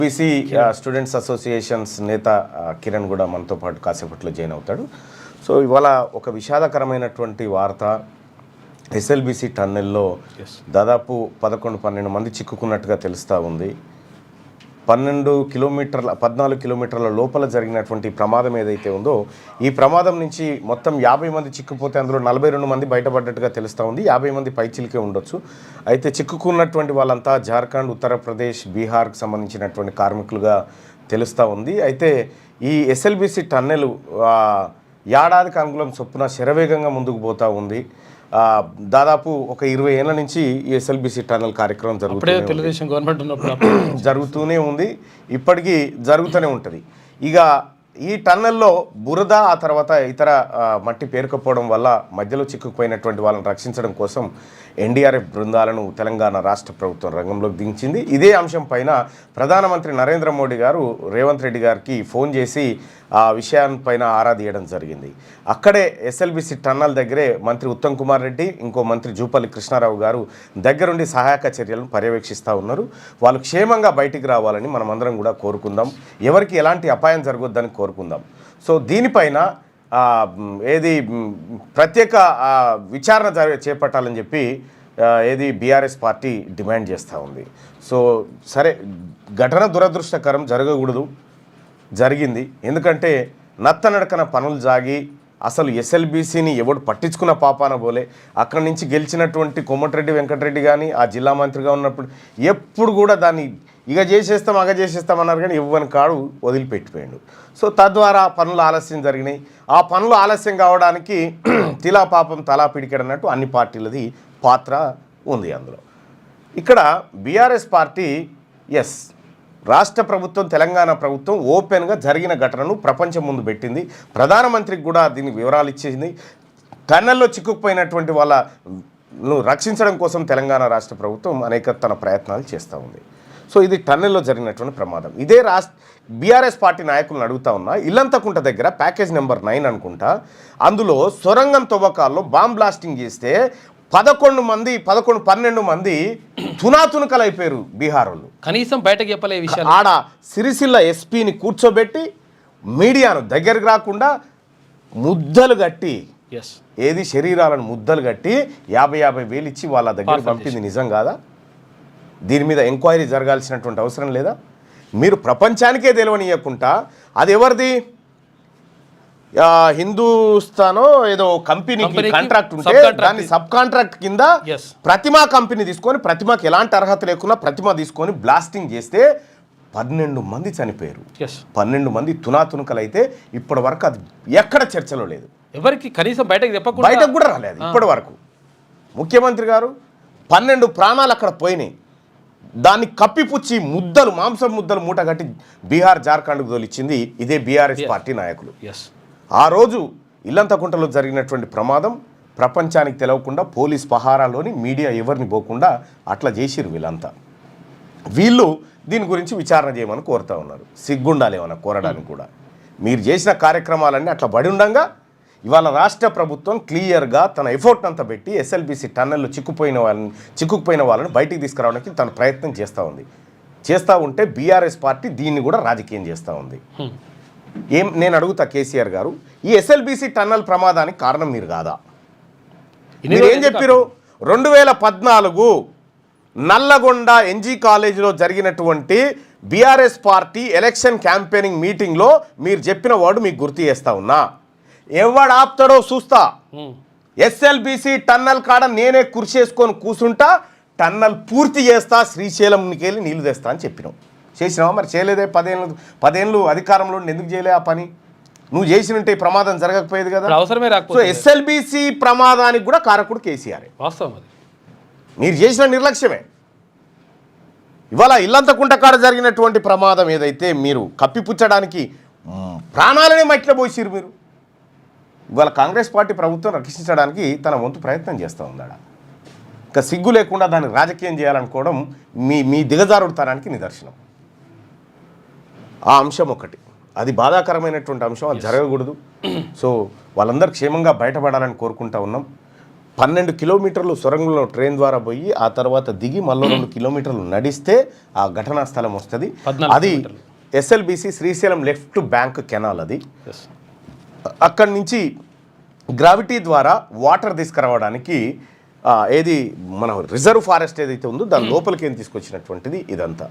BC students associations నేత కిరణ్ కూడా మనతో పాటు కాసేపట్లో జాయిన్ అవుతాడు. సో ఇవాళ ఒక విషాదకరమైనటువంటి వార్త, ఎస్ఎల్బీసీ టన్నెల్లో దాదాపు 11-12 మంది చిక్కుకున్నట్టుగా తెలుస్తూ ఉంది. 14 కిలోమీటర్ల లోపల జరిగినటువంటి ప్రమాదం ఏదైతే ఉందో, ఈ ప్రమాదం నుంచి మొత్తం 50 మంది చిక్కుపోతే అందులో 42 మంది బయటపడ్డట్టుగా తెలుస్తూ ఉంది. 50 మంది పైచిలికే ఉండొచ్చు. అయితే చిక్కుకున్నటువంటి వాళ్ళంతా జార్ఖండ్, ఉత్తరప్రదేశ్, బీహార్కు సంబంధించినటువంటి కార్మికులుగా తెలుస్తూ ఉంది. అయితే ఈ ఎస్ఎల్బీసీ టన్నెల్ ఏడాదికి అంగుళం చొప్పున శరవేగంగా ముందుకు పోతూ ఉంది. దాదాపు ఒక 20 ఏళ్ల నుంచి ఈ ఎస్ఎల్బీసీ టన్నెల్ కార్యక్రమం జరుగుతూనే ఉంది, ఇప్పటికీ జరుగుతూనే ఉంటుంది. ఇక ఈ టన్నెల్లో బురద, ఆ తర్వాత ఇతర మట్టి పేరుకపోవడం వల్ల మధ్యలో చిక్కుకుపోయినటువంటి వాళ్ళని రక్షించడం కోసం ఎన్డీఆర్ఎఫ్ బృందాలను తెలంగాణ రాష్ట్ర ప్రభుత్వం రంగంలోకి దించింది. ఇదే అంశం పైన ప్రధానమంత్రి నరేంద్ర మోడీ గారు రేవంత్ రెడ్డి గారికి ఫోన్ చేసి ఆ విషయాన్పైన ఆరా తీయడం జరిగింది. అక్కడే ఎస్ఎల్బీసీ టన్నెల్ దగ్గరే మంత్రి ఉత్తమ్ కుమార్ రెడ్డి, ఇంకో మంత్రి జూపల్లి కృష్ణారావు గారు దగ్గరుండి సహాయక చర్యలను పర్యవేక్షిస్తూ ఉన్నారు. వాళ్ళు క్షేమంగా బయటికి రావాలని మనమందరం కూడా కోరుకుందాం, ఎవరికి ఎలాంటి అపాయం జరగొద్దని కోరుకుందాం. సో దీనిపైన ప్రత్యేక విచారణ చేపట్టాలని చెప్పి బీఆర్ఎస్ పార్టీ డిమాండ్ చేస్తూ ఉంది. సో సరే, ఘటన దురదృష్టకరం, జరగకూడదు, జరిగింది. ఎందుకంటే నత్తనడకన పనులు జాగి అసలు ఎస్ఎల్బీసీని ఎవడు పట్టించుకున్న పాపాన పోలే. అక్కడి నుంచి గెలిచినటువంటి కోమటిరెడ్డి వెంకటరెడ్డి కానీ ఆ జిల్లా మంత్రిగా ఉన్నప్పుడు ఎప్పుడు కూడా దాన్ని ఇక చేసేస్తాం అగ చేసేస్తాం అన్నారు, కానీ ఇవ్వని కాడు వదిలిపెట్టిపోయాడు. సో తద్వారా పనులు ఆలస్యం జరిగినాయి. ఆ పనులు ఆలస్యం కావడానికి తిలా పాపం తలా పిడికెడన్నట్టు అన్ని పార్టీలది పాత్ర ఉంది అందులో. ఇక్కడ బీఆర్ఎస్ పార్టీ రాష్ట్ర ప్రభుత్వం, తెలంగాణ ప్రభుత్వం ఓపెన్గా జరిగిన ఘటనను ప్రపంచం ముందు పెట్టింది. ప్రధానమంత్రికి కూడా దీనికి వివరాలు ఇచ్చేసింది. టన్నెల్లో చిక్కుకుపోయినటువంటి వాళ్ళను రక్షించడం కోసం తెలంగాణ రాష్ట్ర ప్రభుత్వం అనేక తన ప్రయత్నాలు చేస్తూ ఉంది. సో ఇది టన్నెల్లో జరిగినటువంటి ప్రమాదం. ఇదే బీఆర్ఎస్ పార్టీ నాయకులను అడుగుతా ఉన్నా, ఇల్లంతకుంట దగ్గర ప్యాకేజ్ నెంబర్ 9 అనుకుంటా, అందులో సొరంగం తవ్వకాల్లో బాంబ్ బ్లాస్టింగ్ చేస్తే 12 మంది తునాతునకలు అయిపోయారు బీహార్ వాళ్ళు. కనీసం బయటకు చెప్పలే విషయాలు. ఆడ సిరిసిల్ల ఎస్పీని కూర్చోబెట్టి మీడియాను దగ్గరికి రాకుండా ముద్దలు కట్టి, శరీరాలను ముద్దలు కట్టి 50,000 వేలు ఇచ్చి వాళ్ళ దగ్గర పంపింది నిజం కాదా? దీని మీద ఎంక్వైరీ జరగాల్సినటువంటి అవసరం లేదా? మీరు ప్రపంచానికే తెలియనియకుండా అది ఎవరిది, హిందూస్థానో ఏదో కంపెనీకి కాంట్రాక్ట్ ఉంటే దాన్ని సబ్ కాంట్రాక్ట్ కింద ప్రతిమా కంపెనీ తీసుకొని, ప్రతిమకి ఎలాంటి అర్హత లేకుండా ప్రతిమ తీసుకొని బ్లాస్టింగ్ చేస్తే 12 మంది చనిపోయారు. 12 మంది తునాతునకలు అయితే ఇప్పటి వరకు అది ఎక్కడ చర్చలో లేదు. ఎవరికి కనీసం బయటకు కూడా రాలేదు ఇప్పటి వరకు. ముఖ్యమంత్రి గారు 12 ప్రాణాలు అక్కడ పోయినాయి. దాన్ని కప్పిపుచ్చి మాంసం ముద్దలు మూట కట్టి బీహార్, జార్ఖండ్కు తోలిచ్చింది ఇదే బీఆర్ఎస్ పార్టీ నాయకులు. ఆ రోజు ఇల్లంతకుంటలో జరిగినటువంటి ప్రమాదం ప్రపంచానికి తెలవకుండా పోలీస్ పహారాలోని మీడియా ఎవరిని పోకుండా అట్లా చేసిరు వీళ్ళంతా. వీళ్ళు దీని గురించి విచారణ చేయమని కోరుతూ ఉన్నారు. సిగ్గుండాలి ఏమన్నా కోరడానికి కూడా. మీరు చేసిన కార్యక్రమాలన్నీ అట్లా బడి ఉండగా ఇవాళ రాష్ట్ర ప్రభుత్వం క్లియర్గా తన ఎఫర్ట్ అంతా పెట్టి ఎస్ఎల్బీసీ టన్నెల్లో చిక్కుకుపోయిన వాళ్ళని బయటికి తీసుకురావడానికి తన ప్రయత్నం చేస్తూ ఉంటే బీఆర్ఎస్ పార్టీ దీన్ని కూడా రాజకీయం చేస్తూ ఉంది. నేను అడుగుతా కేసీఆర్ గారు, ఈ ఎస్ఎల్బీసీ టన్నెల్ ప్రమాదానికి కారణం మీరు కాదా? మీరేం చెప్పారు? 2014 నల్లగొండ ఎన్జీ కాలేజీలో జరిగినటువంటి బీఆర్ఎస్ పార్టీ ఎలక్షన్ క్యాంపెయినింగ్ మీటింగ్లో మీరు చెప్పిన వర్డ్ మీకు గుర్తు చేస్తా ఉన్నా. ఎవడు ఆపుతాడో చూస్తా, ఎస్ఎల్బీసీ టన్నెల్ కాడ నేనే కుర్చేసుకొని కూర్చుంటా, టన్నెల్ పూర్తి చేస్తా, శ్రీశైలంకి వెళ్ళి నీళ్లు తెస్తా అని చెప్పినావు. చేసినావా? మరి చేయలేదే. 10 అధికారంలో ఎందుకు చేయలే ఆ పని? నువ్వు చేసినంటే ఈ ప్రమాదం జరగకపోయేది కదా. అవసరమే సో ఎస్ఎల్బీసీ ప్రమాదానికి కూడా కారకుడు కేసీఆర్. వాస్తవం అది. మీరు చేసిన నిర్లక్ష్యమే. ఇవాళ ఇల్లంతకుంట కాడ జరిగినటువంటి ప్రమాదం ఏదైతే మీరు కప్పిపుచ్చడానికి ప్రాణాలనే మట్టిలో పోసిరు మీరు. ఇవాళ కాంగ్రెస్ పార్టీ ప్రభుత్వం రక్షించడానికి తన వంతు ప్రయత్నం చేస్తూ ఉందాడ. ఇంకా సిగ్గు లేకుండా దాన్ని రాజకీయం చేయాలనుకోవడం మీ దిగజారుడుతనానికి నిదర్శనం. ఆ అంశం ఒకటి, అది బాధాకరమైనటువంటి అంశం, అది జరగకూడదు. సో వాళ్ళందరూ క్షేమంగా బయటపడాలని కోరుకుంటా ఉన్నాం. 12 కిలోమీటర్లు సొరంగంలో ట్రైన్ ద్వారా పోయి ఆ తర్వాత దిగి మళ్ళీ 2 కిలోమీటర్లు నడిస్తే ఆ ఘటనా స్థలం వస్తుంది. 14 అది కిలోమీటర్లు. SLBC Srisailam left bank canal. అది ఎస్. అక్కడి నుంచి గ్రావిటీ ద్వారా వాటర్ తీసుకురావడానికి ఏది మన రిజర్వ్ ఫారెస్ట్ ఏదైతే ఉందో దాని లోపలికి ఏం తీసుకొచ్చినటువంటిది ఇదంతా.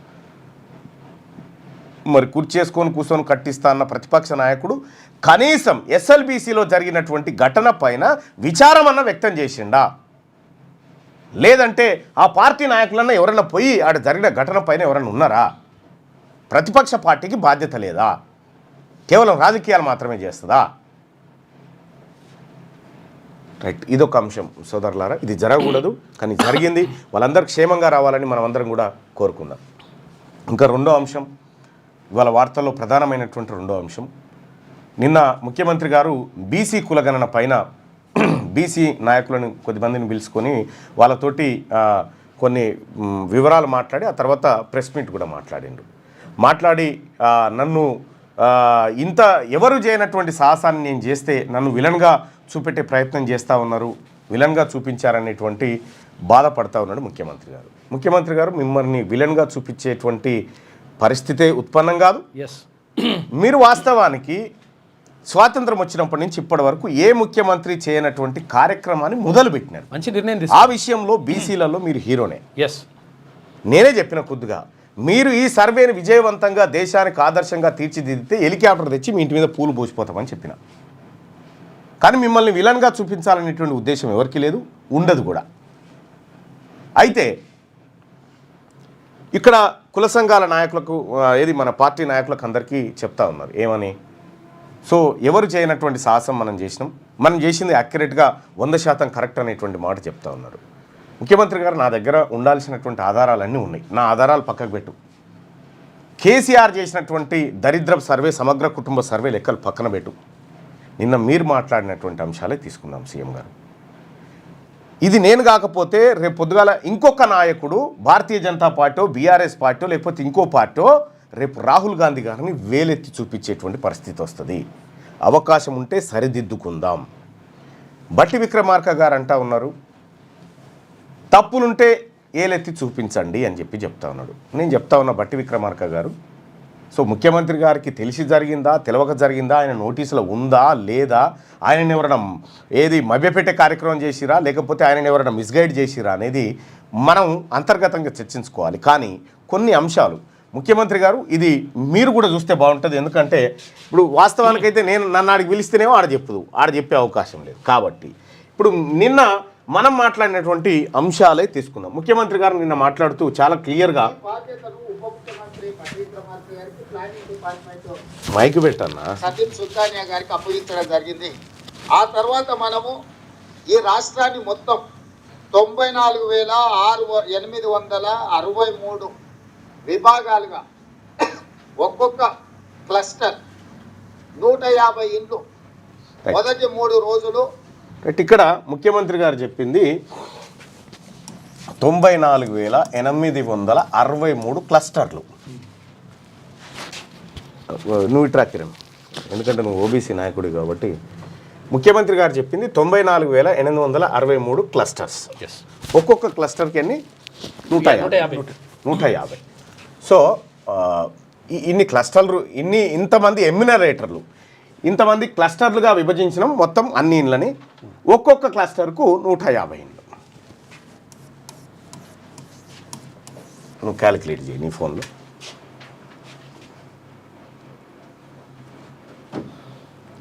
మరి కూర్చేసుకొని కూర్చొని కట్టిస్తా అన్న ప్రతిపక్ష నాయకుడు కనీసం ఎస్ఎల్బిసిలో జరిగినటువంటి ఘటన పైన విచారం అన్న వ్యక్తం చేసిండా? లేదంటే ఆ పార్టీ నాయకులన్నా ఎవరైనా పోయి ఆడ జరిగిన ఘటన పైన ఎవరైనా ఉన్నారా? ప్రతిపక్ష పార్టీకి బాధ్యత లేదా? కేవలం రాజకీయాలు మాత్రమే చేస్తుందా? రైట్, ఇదొక అంశం సోదరులారా. ఇది జరగకూడదు, కానీ జరిగింది. వాళ్ళందరూ క్షేమంగా రావాలని మనం అందరం కూడా కోరుకుందాం. ఇంకా రెండో అంశం, ఇవాళ వార్తల్లో ప్రధానమైనటువంటి రెండో అంశం, నిన్న ముఖ్యమంత్రి గారు బీసీ కులగణన పైన బీసీ నాయకులను కొద్దిమందిని పిలుచుకొని వాళ్ళతోటి కొన్ని వివరాలు మాట్లాడి ఆ తర్వాత ప్రెస్ మీట్ కూడా మాట్లాడి నన్ను ఇంత ఎవరు చేయనటువంటి సాహసాన్ని నేను చేస్తే నన్ను విలన్గా చూపెట్టే ప్రయత్నం చేస్తూ ఉన్నారు, విలన్గా చూపించారనేటువంటి బాధపడతా ఉన్నాడు ముఖ్యమంత్రి గారు. మిమ్మల్ని విలన్గా చూపించేటువంటి పరిస్థితే ఉత్పన్నం కాదు. ఎస్, మీరు వాస్తవానికి స్వాతంత్రం వచ్చినప్పటి నుంచి ఇప్పటి వరకు ఏ ముఖ్యమంత్రి చేయనటువంటి కార్యక్రమాన్ని మొదలుపెట్టినారు. మంచి నిర్ణయం ఆ తీసుకున్నారు. విషయంలో బీసీలలో మీరు హీరోనే. ఎస్, నేనే చెప్పిన కొద్దిగా మీరు ఈ సర్వేని విజయవంతంగా దేశానికి ఆదర్శంగా తీర్చిదిద్దితే హెలికాప్టర్ తెచ్చి మీ ఇంటి మీద పూలు పోసిపోతామని చెప్పిన. కానీ మిమ్మల్ని విలన్గా చూపించాలనేటువంటి ఉద్దేశం ఎవరికీ లేదు, ఉండదు కూడా. అయితే ఇక్కడ కుల సంఘాల నాయకులకు ఏది మన పార్టీ నాయకులకు అందరికీ చెప్తా ఉన్నారు ఏమని, సో ఎవరు చేయనటువంటి సాహసం మనం చేసినాం, మనం చేసింది యాక్యురేట్గా 100% కరెక్ట్ అనేటువంటి మాట చెప్తా ఉన్నారు. ముఖ్యమంత్రి గారు, నా దగ్గర ఉండాల్సినటువంటి ఆధారాలన్నీ ఉన్నాయి, నా ఆధారాలు పక్కకు పెట్టు. కేసీఆర్ చేసినటువంటి దరిద్రపు సర్వే, సమగ్ర కుటుంబ సర్వే లెక్కలు పక్కన పెట్టు. నిన్న మీరు మాట్లాడినటువంటి అంశాలే తీసుకుందాం సీఎం గారు. ఇది నేను కాకపోతే రేపు పొద్దుగాల ఇంకొక నాయకుడు Bharatiya Janata party, BRS party, లేకపోతే ఇంకో పార్టీ రేపు రాహుల్ గాంధీ గారిని వేలెత్తి చూపించేటువంటి పరిస్థితి వస్తుంది. అవకాశం ఉంటే సరిదిద్దుకుందాం. బట్టి విక్రమార్క గారు అంటా ఉన్నారు, తప్పులుంటే ఏలెత్తి చూపించండి అని చెప్తా ఉన్నాడు. నేను చెప్తా ఉన్నా బట్టి విక్రమార్క గారు, సో ముఖ్యమంత్రి గారికి తెలిసి జరిగిందా, తెలవక జరిగిందా, ఆయన నోటీసులో ఉందా లేదా, ఆయనని ఎవరైనా ఏది మభ్యపెట్టే కార్యక్రమం చేసిరా, లేకపోతే ఆయనని ఎవరైనా మిస్గైడ్ చేసిరా అనేది మనం అంతర్గతంగా చర్చించుకోవాలి. కానీ కొన్ని అంశాలు ముఖ్యమంత్రి గారు, ఇది మీరు కూడా చూస్తే బాగుంటుంది. ఎందుకంటే ఇప్పుడు వాస్తవానికైతే నన్ను ఆడికి పిలిస్తేనేమో ఆడ చెప్పే అవకాశం లేదు. కాబట్టి ఇప్పుడు నిన్న మనం మాట్లాడినటువంటి అంశాలే తీసుకుందాం. ముఖ్యమంత్రి గారు నిన్న మాట్లాడుతూ చాలా క్లియర్గా, మైక్ పెట్టన్నా, సతీం సుల్తానియా గారికి అప్పగించడం జరిగింది. ఆ తర్వాత మనము ఈ రాష్ట్రాన్ని మొత్తం 94,863 విభాగాలుగా ఒక్కొక్క క్లస్టర్ 150 ఇండ్లు మొదటి 3 రోజులు. ఇక్కడ ముఖ్యమంత్రి గారు చెప్పింది 94,863 క్లస్టర్లు. నువ్వు ఇట్రా కిరణ్, ఎందుకంటే నువ్వు ఓబీసీ నాయకుడు కాబట్టి. ముఖ్యమంత్రి గారు చెప్పింది 94,863 క్లస్టర్స్. ఒక్కొక్క క్లస్టర్కి ఎన్ని? 150. సో ఇన్ని క్లస్టర్లు, ఇంతమంది ఎమ్యునరేటర్లు, ఇంతమంది క్లస్టర్లుగా విభజించడం మొత్తం అన్ని ఇండ్లని. ఒక్కొక్క క్లస్టర్కు 150 ఇండ్లు. నువ్వు క్యాలిక్యులేట్ చేయి నీ ఫోన్లో.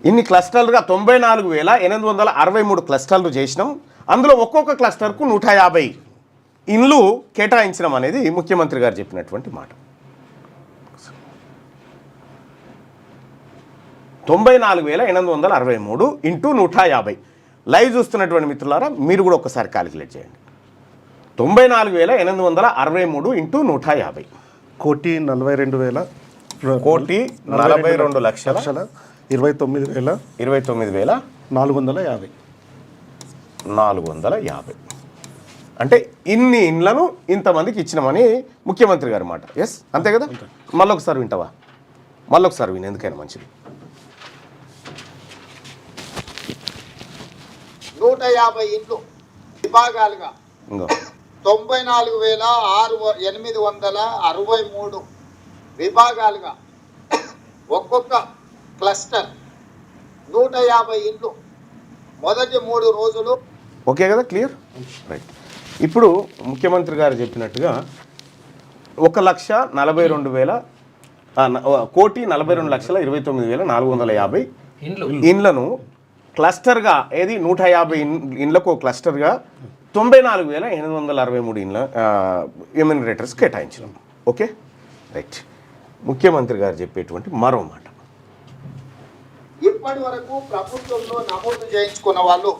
ఇన్ని క్లస్టర్లుగా 94,863 క్లస్టర్లు చేసినాం. అందులో ఒక్కొక్క క్లస్టర్కు 150 ఇండ్లు కేటాయించడం అనేది ముఖ్యమంత్రి గారు చెప్పినటువంటి మాట. 94,863 ఇంటూ 150. లైవ్ చూస్తున్నటువంటి మిత్రులారా, మీరు కూడా ఒకసారి క్యాలిక్యులేట్ చేయండి. 94,863 ఇంటూ 150. 1,42,29,450. అంటే ఇన్ని ఇండ్లను ఇంతమందికి ఇచ్చినామని ముఖ్యమంత్రి గారి మాట. ఎస్, అంతే కదా? మళ్ళొకసారి వింటావా? మళ్ళొకసారి విని, ఎందుకైనా మంచిది. 150 ఇండ్లు విభాగాలుగా ఇంకో 94,863 విభాగాలుగా ఒక్కొక్క క్లస్టర్ 150 ఇండ్లు మొదటి 3 రోజులు. ఓకే కదా, క్లియర్, రైట్. ఇప్పుడు ముఖ్యమంత్రి గారు చెప్పినట్టుగా 1,42,29,450 ఇండ్లను క్లస్టర్గా, ఏది 150 ఇండ్లకు క్లస్టర్గా 94,863 ఇండ్ల ఎమ్యూనరేటర్స్ కేటాయించినాం. Okay, right. ముఖ్యమంత్రి గారు చెప్పేటువంటి మరో మాట, ఇప్పటి వరకు ప్రభుత్వంలో నమోదు చేయించుకున్న వాళ్ళు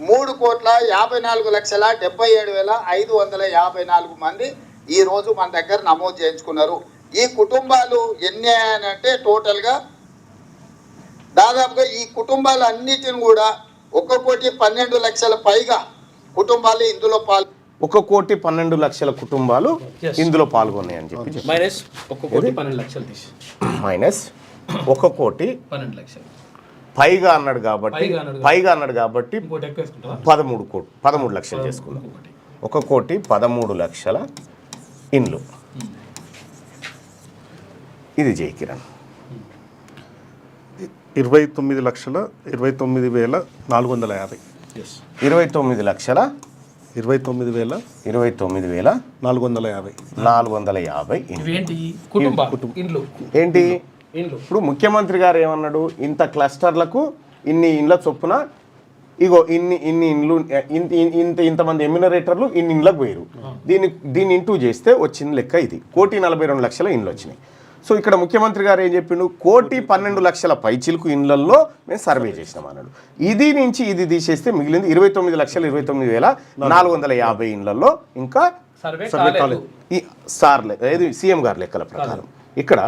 3,54,77,554 మంది ఈ రోజు మన దగ్గర నమోదు చేయించుకున్నారు. ఈ కుటుంబాలు ఎన్ని అయ్యాయంటే టోటల్గా దాదాపుగా ఈ కుటుంబాలు అన్నిటిని కూడా 1,12,00,000 పైగా కుటుంబాలు ఇందులో 1,12,00,000 కుటుంబాలు ఇందులో పాల్గొన్నాయని చెప్పి మైనస్ 1,12,00,000 తీసి మైనస్ 1,12,00,000 పైగా అన్నాడు కాబట్టి 13 లక్షలు చేసుకున్నాం. 1,13,00,000 ఇండ్లు. ఇది జై కిరణ్ 29,29,450 29,29,450 ఇండ్లు. ఏంటి ఇప్పుడు ముఖ్యమంత్రి గారు ఏమన్నాడు, ఇంత క్లస్టర్లకు ఇన్ని ఇండ్ల చొప్పున ఇగో ఇన్ని ఇండ్లు, ఇంతమంది ఎమ్యూనరేటర్లు ఇన్ని ఇండ్లకు పోయారు. దీన్ని ఇంటూ చేస్తే వచ్చిన లెక్క ఇది 1,42,00,000 ఇండ్లు వచ్చినాయి. సో ఇక్కడ ముఖ్యమంత్రి గారు ఏం చెప్పిండు, 1,12,00,000 పైచిలకు ఇండ్లల్లో మేము సర్వే చేసినాం అన్నాడు. ఇది నుంచి ఇది తీసేస్తే మిగిలింది 29,29,450 ఇండ్లలో ఇంకా సర్వే ఈ సార్లే ఏది సీఎం గారి లెక్కల ప్రకారం ఇక్కడ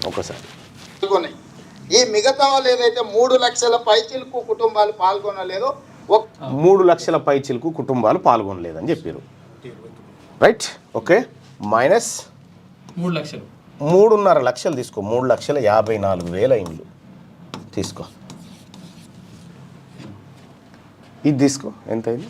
ఒకసారి పాల్గొన్నాయి. ఈ మిగతా వాళ్ళు ఏదైతే 3 లక్షల పైచిలకు కుటుంబాలు పాల్గొనలేదో 3 లక్షల పైచిలకు కుటుంబాలు పాల్గొనలేదని చెప్పారు. Right, okay. మైనస్ 3 లక్షలు, 3.5 లక్షలు తీసుకో, 3,54,000 ఇండ్లు తీసుకో. ఇది తీసుకో, ఎంత అయింది?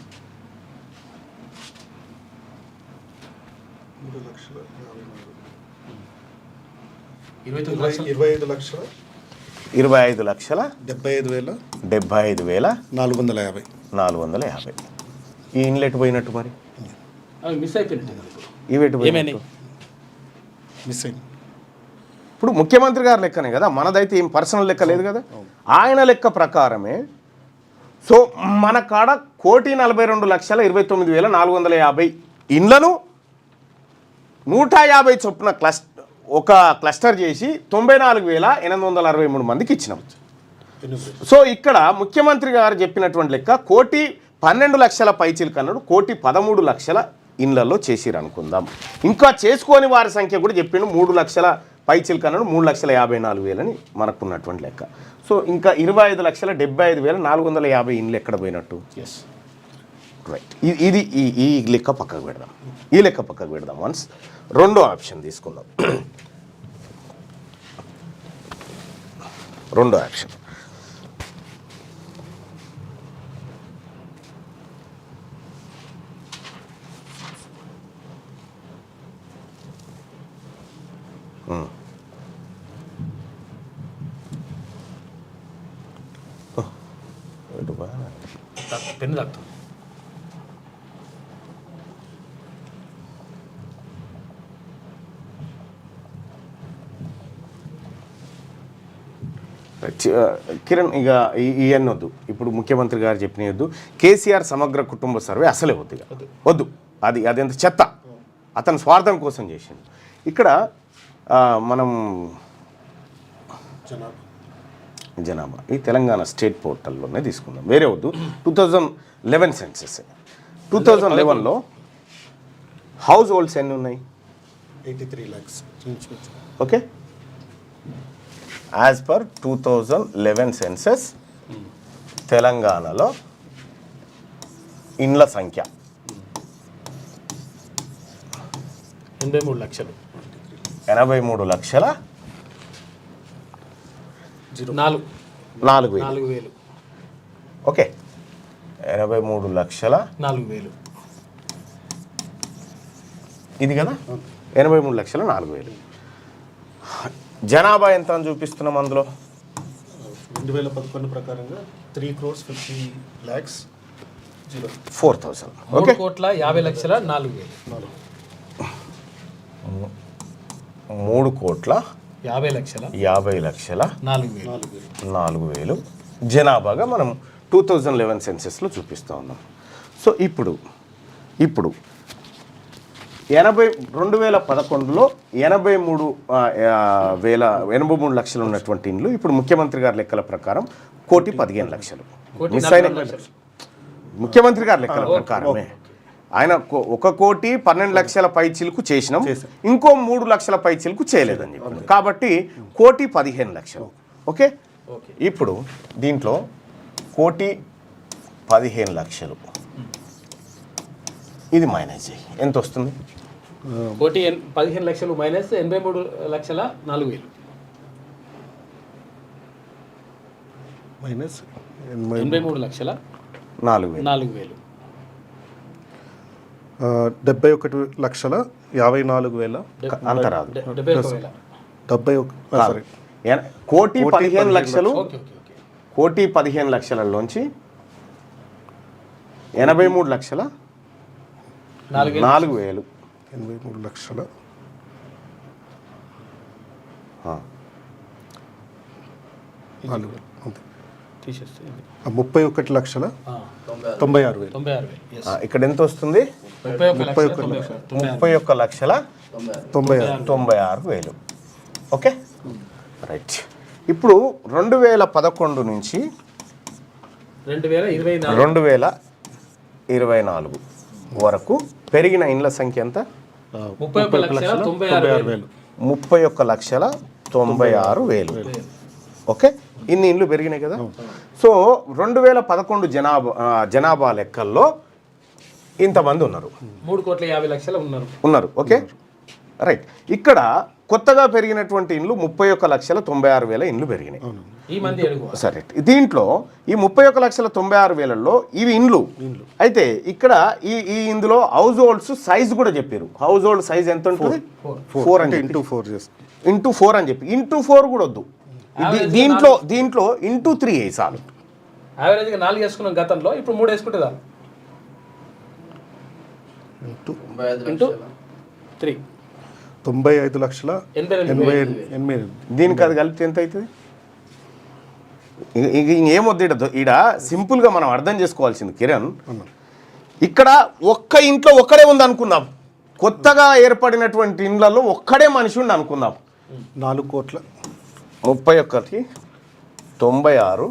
25,75,450. ఈ ఇండ్లు ఎటు పోయినట్టు మరి? మిస్ అయిపోయినట్టు. ఇవి ఎటు పోయినాయి? ఇప్పుడు ముఖ్యమంత్రి గారి లెక్కనే కదా, మనదైతే ఏం పర్సనల్ లెక్క లేదు కదా. ఆయన లెక్క ప్రకారమే. సో మన కాడ 1,42,29,450 ఇండ్లను 150 చొప్పున ఒక క్లస్టర్ చేసి 94,863 మందికి ఇచ్చినాం. సో ఇక్కడ ముఖ్యమంత్రి గారు చెప్పినటువంటి లెక్క 1,12,00,000 పైచిలకు అన్నాడు, 1,13,00,000 ఇండ్లలో చేసిరు అనుకుందాం. ఇంకా చేసుకోని వారి సంఖ్య కూడా చెప్పిండు, 3 లక్షల పైచిలకు అన్నాడు, 3,54,000 అని మనకున్నటువంటి లెక్క. సో ఇంకా 25,75,450 ఇండ్లు ఎక్కడ పోయినట్టు? రైట్, ఇది ఈ లెక్క పక్కకు పెడదాం, ఈ లెక్క పక్కకు పెడదాం. వన్స్ రెండో ఆప్షన్ తీసుకుందాం. రెండో ఆప్షన్ పెన్ను తాకుతుంది. కిరణ్ ఇక ఇవన్నీ వద్దు, ఇప్పుడు ముఖ్యమంత్రి గారు చెప్పినవద్దు. కేసీఆర్ సమగ్ర కుటుంబ సర్వే అసలే వద్దు, వద్దు. అదెంత చెత్త, అతని స్వార్థం కోసం చేసింది. ఇక్కడ మనం జనాభా ఈ తెలంగాణ స్టేట్ పోర్టల్లోనే తీసుకుందాం, వేరే వద్దు. 2011 సెన్సెస్. 2011లో హౌస్ హోల్డ్స్ ఎన్ని ఉన్నాయి? 83 lakhs. Okay, as per 2011 census తెలంగాణలో ఇండ్ల సంఖ్య 83 లక్షలు. 83 లక్షల 4,000. ఓకే, 83 లక్షల 4,000. ఇది కదా 83 లక్షల 4,000. జనాభా ఎంత అని చూపిస్తున్నాం అందులో? 2011 ప్రకారంగా 3 crores 50 lakhs 4,000. 3,50,04,000. 3,50,04,000 జనాభాగా మనం 2011 సెన్సెస్లో చూపిస్తూ ఉన్నాం. సో ఇప్పుడు 2011లో 83 లక్షలు ఉన్నటువంటి ఇండ్లు ఇప్పుడు ముఖ్యమంత్రి గారి లెక్కల ప్రకారం 1,15,00,000. మిస్ అయిన ముఖ్యమంత్రి గారి లెక్కల ప్రకారమే ఆయన 1,12,00,000 పై చిలుకు చేసినాం, ఇంకో 3 లక్షల పై చిలుకు చేయలేదని చెప్పి, కాబట్టి 1,15,00,000. ఓకే, ఇప్పుడు దీంట్లో 1,15,00,000 ఇది మైనస్ చేయి, ఎంత వస్తుంది? 15,00,000 మైనస్ 83,04,000 minus 83,04,000. 71,54,000 అంతరాదు. 71,000. 1,15,00,000 1,15,00,000లోంచి 83,04,000 83,00,000 తీసేస్తే 31,96,000 ఇక్కడ ఎంత వస్తుంది? 31,96,000. Okay, right. ఇప్పుడు 2011 నుంచి 2024 వరకు పెరిగిన ఇండ్ల సంఖ్య ఎంత? 31,96,000. ఓకే, ఇన్ని ఇండ్లు పెరిగినాయి కదా. సో 2011 జనాభా లెక్కల్లో ఇంతమంది ఉన్నారు, 3,50,00,000 ఉన్నారు. Okay, right. ఇక్కడ కొత్తగా పెరిగినటువంటి ఇండ్లు 31,96,000 ఇండ్లు పెరిగినాయి. సరే, దీంట్లో ఈ 31,96,000లో ఇవి ఇండ్లు అయితే ఇక్కడ ఈ ఇందులో హౌస్ హోల్డ్స్ సైజ్ కూడా చెప్పారు. హౌస్ హోల్డ్ సైజ్ ఎంత ఉంటుంది? 4 అని ఇంటూ 4 అని చెప్పి, ఇంటూ 4 కూడా వద్దు. దీంట్లో ఇంటూ 3 వేసాలు. యావరేజ్గా 4 వేసుకున్నాం గతంలో, ఇప్పుడు 3 వేసుకుంటుందా? ఇంటూ 3 95,88,000. దీనికి అది కలిపితే ఎంత అవుతుంది? ఇంకేమొద్దు, ఈడ సింపుల్గా మనం అర్థం చేసుకోవాల్సింది కిరణ్, ఇక్కడ ఒక్క ఇంట్లో ఒక్కడే ఉంది అనుకుందాం, కొత్తగా ఏర్పడినటువంటి ఇండ్లలో ఒక్కడే మనిషి ఉండి అనుకుందాం. 4,96,000.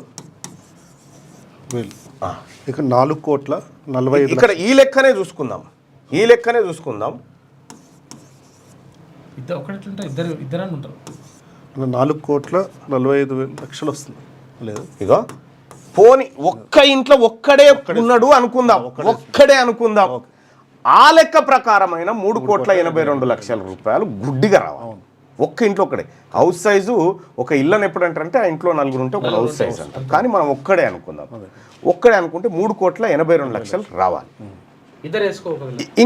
ఇక 4,45,00,000. ఇక్కడ ఈ లెక్కనే చూసుకుందాం. ఇద్దరు ఉంటారు. 4,45,00,000 వస్తుంది లేదు? ఇగో పోని ఒక్క ఇంట్లో ఒక్కడే ఉన్నాడు అనుకుందాం, ఒక్కడే అనుకుందాం. ఆ లెక్క ప్రకారమైన 3,82,00,000 రూపాయలు గుడ్డిగా రావాలి. ఒక్క ఇంట్లో ఒక్కడే. హౌస్ సైజు ఒక ఇళ్ళని ఎప్పుడంటారంటే ఆ ఇంట్లో 4 ఉంటే ఒక హౌస్ సైజ్ అంటారు, కానీ మనం ఒక్కడే అనుకుందాం. ఒక్కడే అనుకుంటే 3,82,00,000 రావాలి.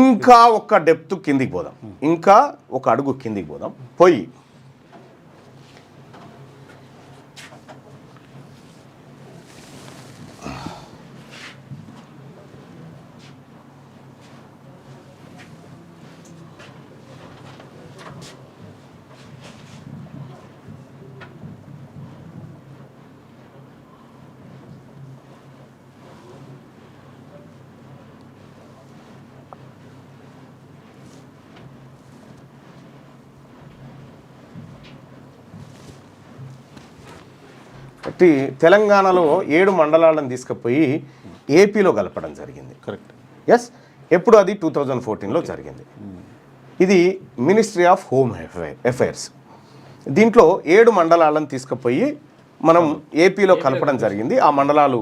ఇంకా ఒక డెప్త్ కిందికి పోదాం, ఇంకా ఒక అడుగు కిందికి పోదాం. పోయి తెలంగాణలో 7 మండలాలను తీసుకుపోయి ఏపీలో కలపడం జరిగింది. కరెక్ట్. ఎస్, ఎప్పుడు అది 2014లో జరిగింది. ఇది మినిస్ట్రీ ఆఫ్ హోమ్ అఫైర్స్. దీంట్లో 7 మండలాలను తీసుకుపోయి మనం ఏపీలో కలపడం జరిగింది. ఆ మండలాలు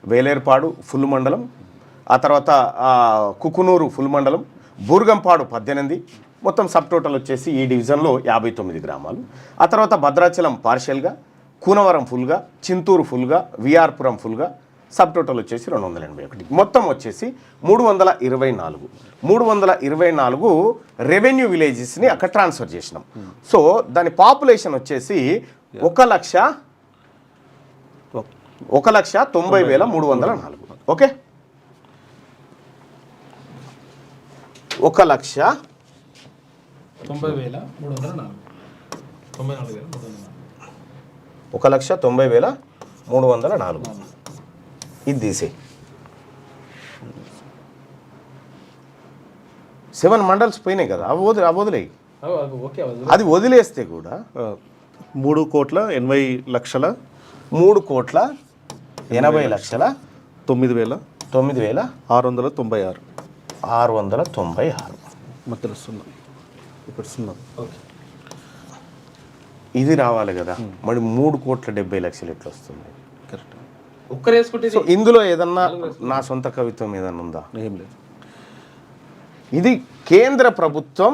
వేలేర్పాడు ఫుల్ మండలం, ఆ తర్వాత కుకునూరు ఫుల్ మండలం, బూర్గంపాడు 18, మొత్తం సబ్ టోటల్ వచ్చేసి ఈ డివిజన్లో 59 గ్రామాలు. ఆ తర్వాత భద్రాచలం పార్షియల్గా, కూనవరం ఫుల్గా, చింతూరు ఫుల్గా, విఆర్పురం ఫుల్గా, సబ్ టోటల్ వచ్చేసి 281, మొత్తం వచ్చేసి 324. 324 రెవెన్యూ విలేజెస్ని అక్కడ ట్రాన్స్ఫర్ చేసినాం. సో దాని పాపులేషన్ వచ్చేసి 1,90,304. ఓకే, 1,90,304. 1,90,304. ఇది తీసే 7 మండల్స్ పోయినాయి కదా, అవి వదిలేయి. ఓకే, అది వదిలేస్తే కూడా 3,80,00,000 3,80,00,000 9,696 696 మధ్యలో సున్నా, ఇక్కడ సున్నా. ఓకే, ఇది రావాలి కదా, మరి 3,70,00,000 ఎట్లా వస్తుంది? కరెక్ట్. ఒక్కరు వేసుకుంటే సో ఇందులో ఏదన్నా నా సొంత కవిత్వం ఏదన్నా ఉందా? ఏం లేదు. ఇది కేంద్ర ప్రభుత్వం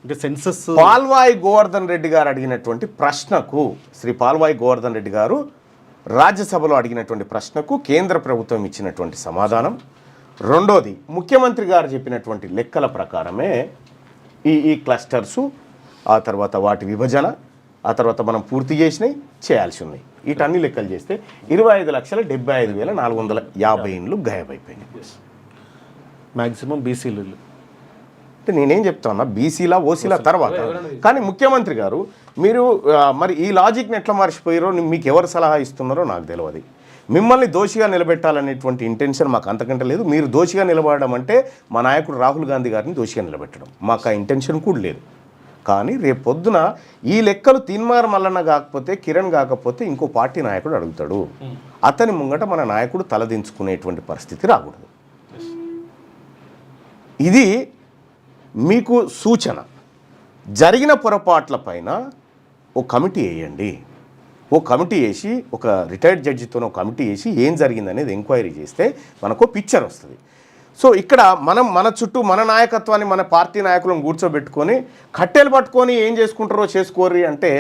అంటే సెన్సస్ పాల్వాయి గోవర్ధన్ రెడ్డి గారు అడిగినటువంటి ప్రశ్నకు, శ్రీ పాల్వాయి గోవర్ధన్ రెడ్డి గారు రాజ్యసభలో అడిగినటువంటి ప్రశ్నకు కేంద్ర ప్రభుత్వం ఇచ్చినటువంటి సమాధానం. రెండోది, ముఖ్యమంత్రి గారు చెప్పినటువంటి లెక్కల ప్రకారమే ఈ క్లస్టర్సు, ఆ తర్వాత వాటి విభజన, ఆ తర్వాత మనం పూర్తి చేసినవి చేయాల్సి ఉన్నాయి. వీటన్ని లెక్కలు చేస్తే 25,75,450 ఇండ్లు గాయబైపోయినాయి. మ్యాక్సిమం బీసీలు. అంటే నేనేం చెప్తాను, బీసీలా ఓసీలా తర్వాత. కానీ ముఖ్యమంత్రి గారు మీరు మరి ఈ లాజిక్ని ఎట్లా మర్చిపోయారో, మీకు ఎవరు సలహా ఇస్తున్నారో నాకు తెలియదు. మిమ్మల్ని దోషిగా నిలబెట్టాలనేటువంటి ఇంటెన్షన్ మాకు అంతకంటే లేదు. మీరు దోషిగా నిలబడడం అంటే మా నాయకుడు రాహుల్ గాంధీ గారిని దోషిగా నిలబెట్టడం, మాకు ఆ ఇంటెన్షన్ కూడా లేదు. కానీ రేపు పొద్దున ఈ లెక్కలు తీన్మార్ మల్లన్న కాకపోతే, కిరణ్ కాకపోతే ఇంకో పార్టీ నాయకుడు అడుగుతాడు. అతని ముంగట మన నాయకుడు తలదించుకునేటువంటి పరిస్థితి రాకూడదు. ఇది మీకు సూచన. జరిగిన పొరపాట్ల పైన ఓ కమిటీ వేయండి. ఓ కమిటీ వేసి, ఒక రిటైర్డ్ జడ్జితో కమిటీ వేసి ఏం జరిగిందనేది ఎంక్వైరీ చేస్తే మనకు పిక్చర్ వస్తుంది. సో ఇక్కడ మన చుట్టూ మన నాయకత్వాన్ని, మన పార్టీ నాయకులను కూర్చోబెట్టుకొని కట్టెలు పట్టుకొని ఏం చేసుకుంటారో చేసుకోర్రి అంటే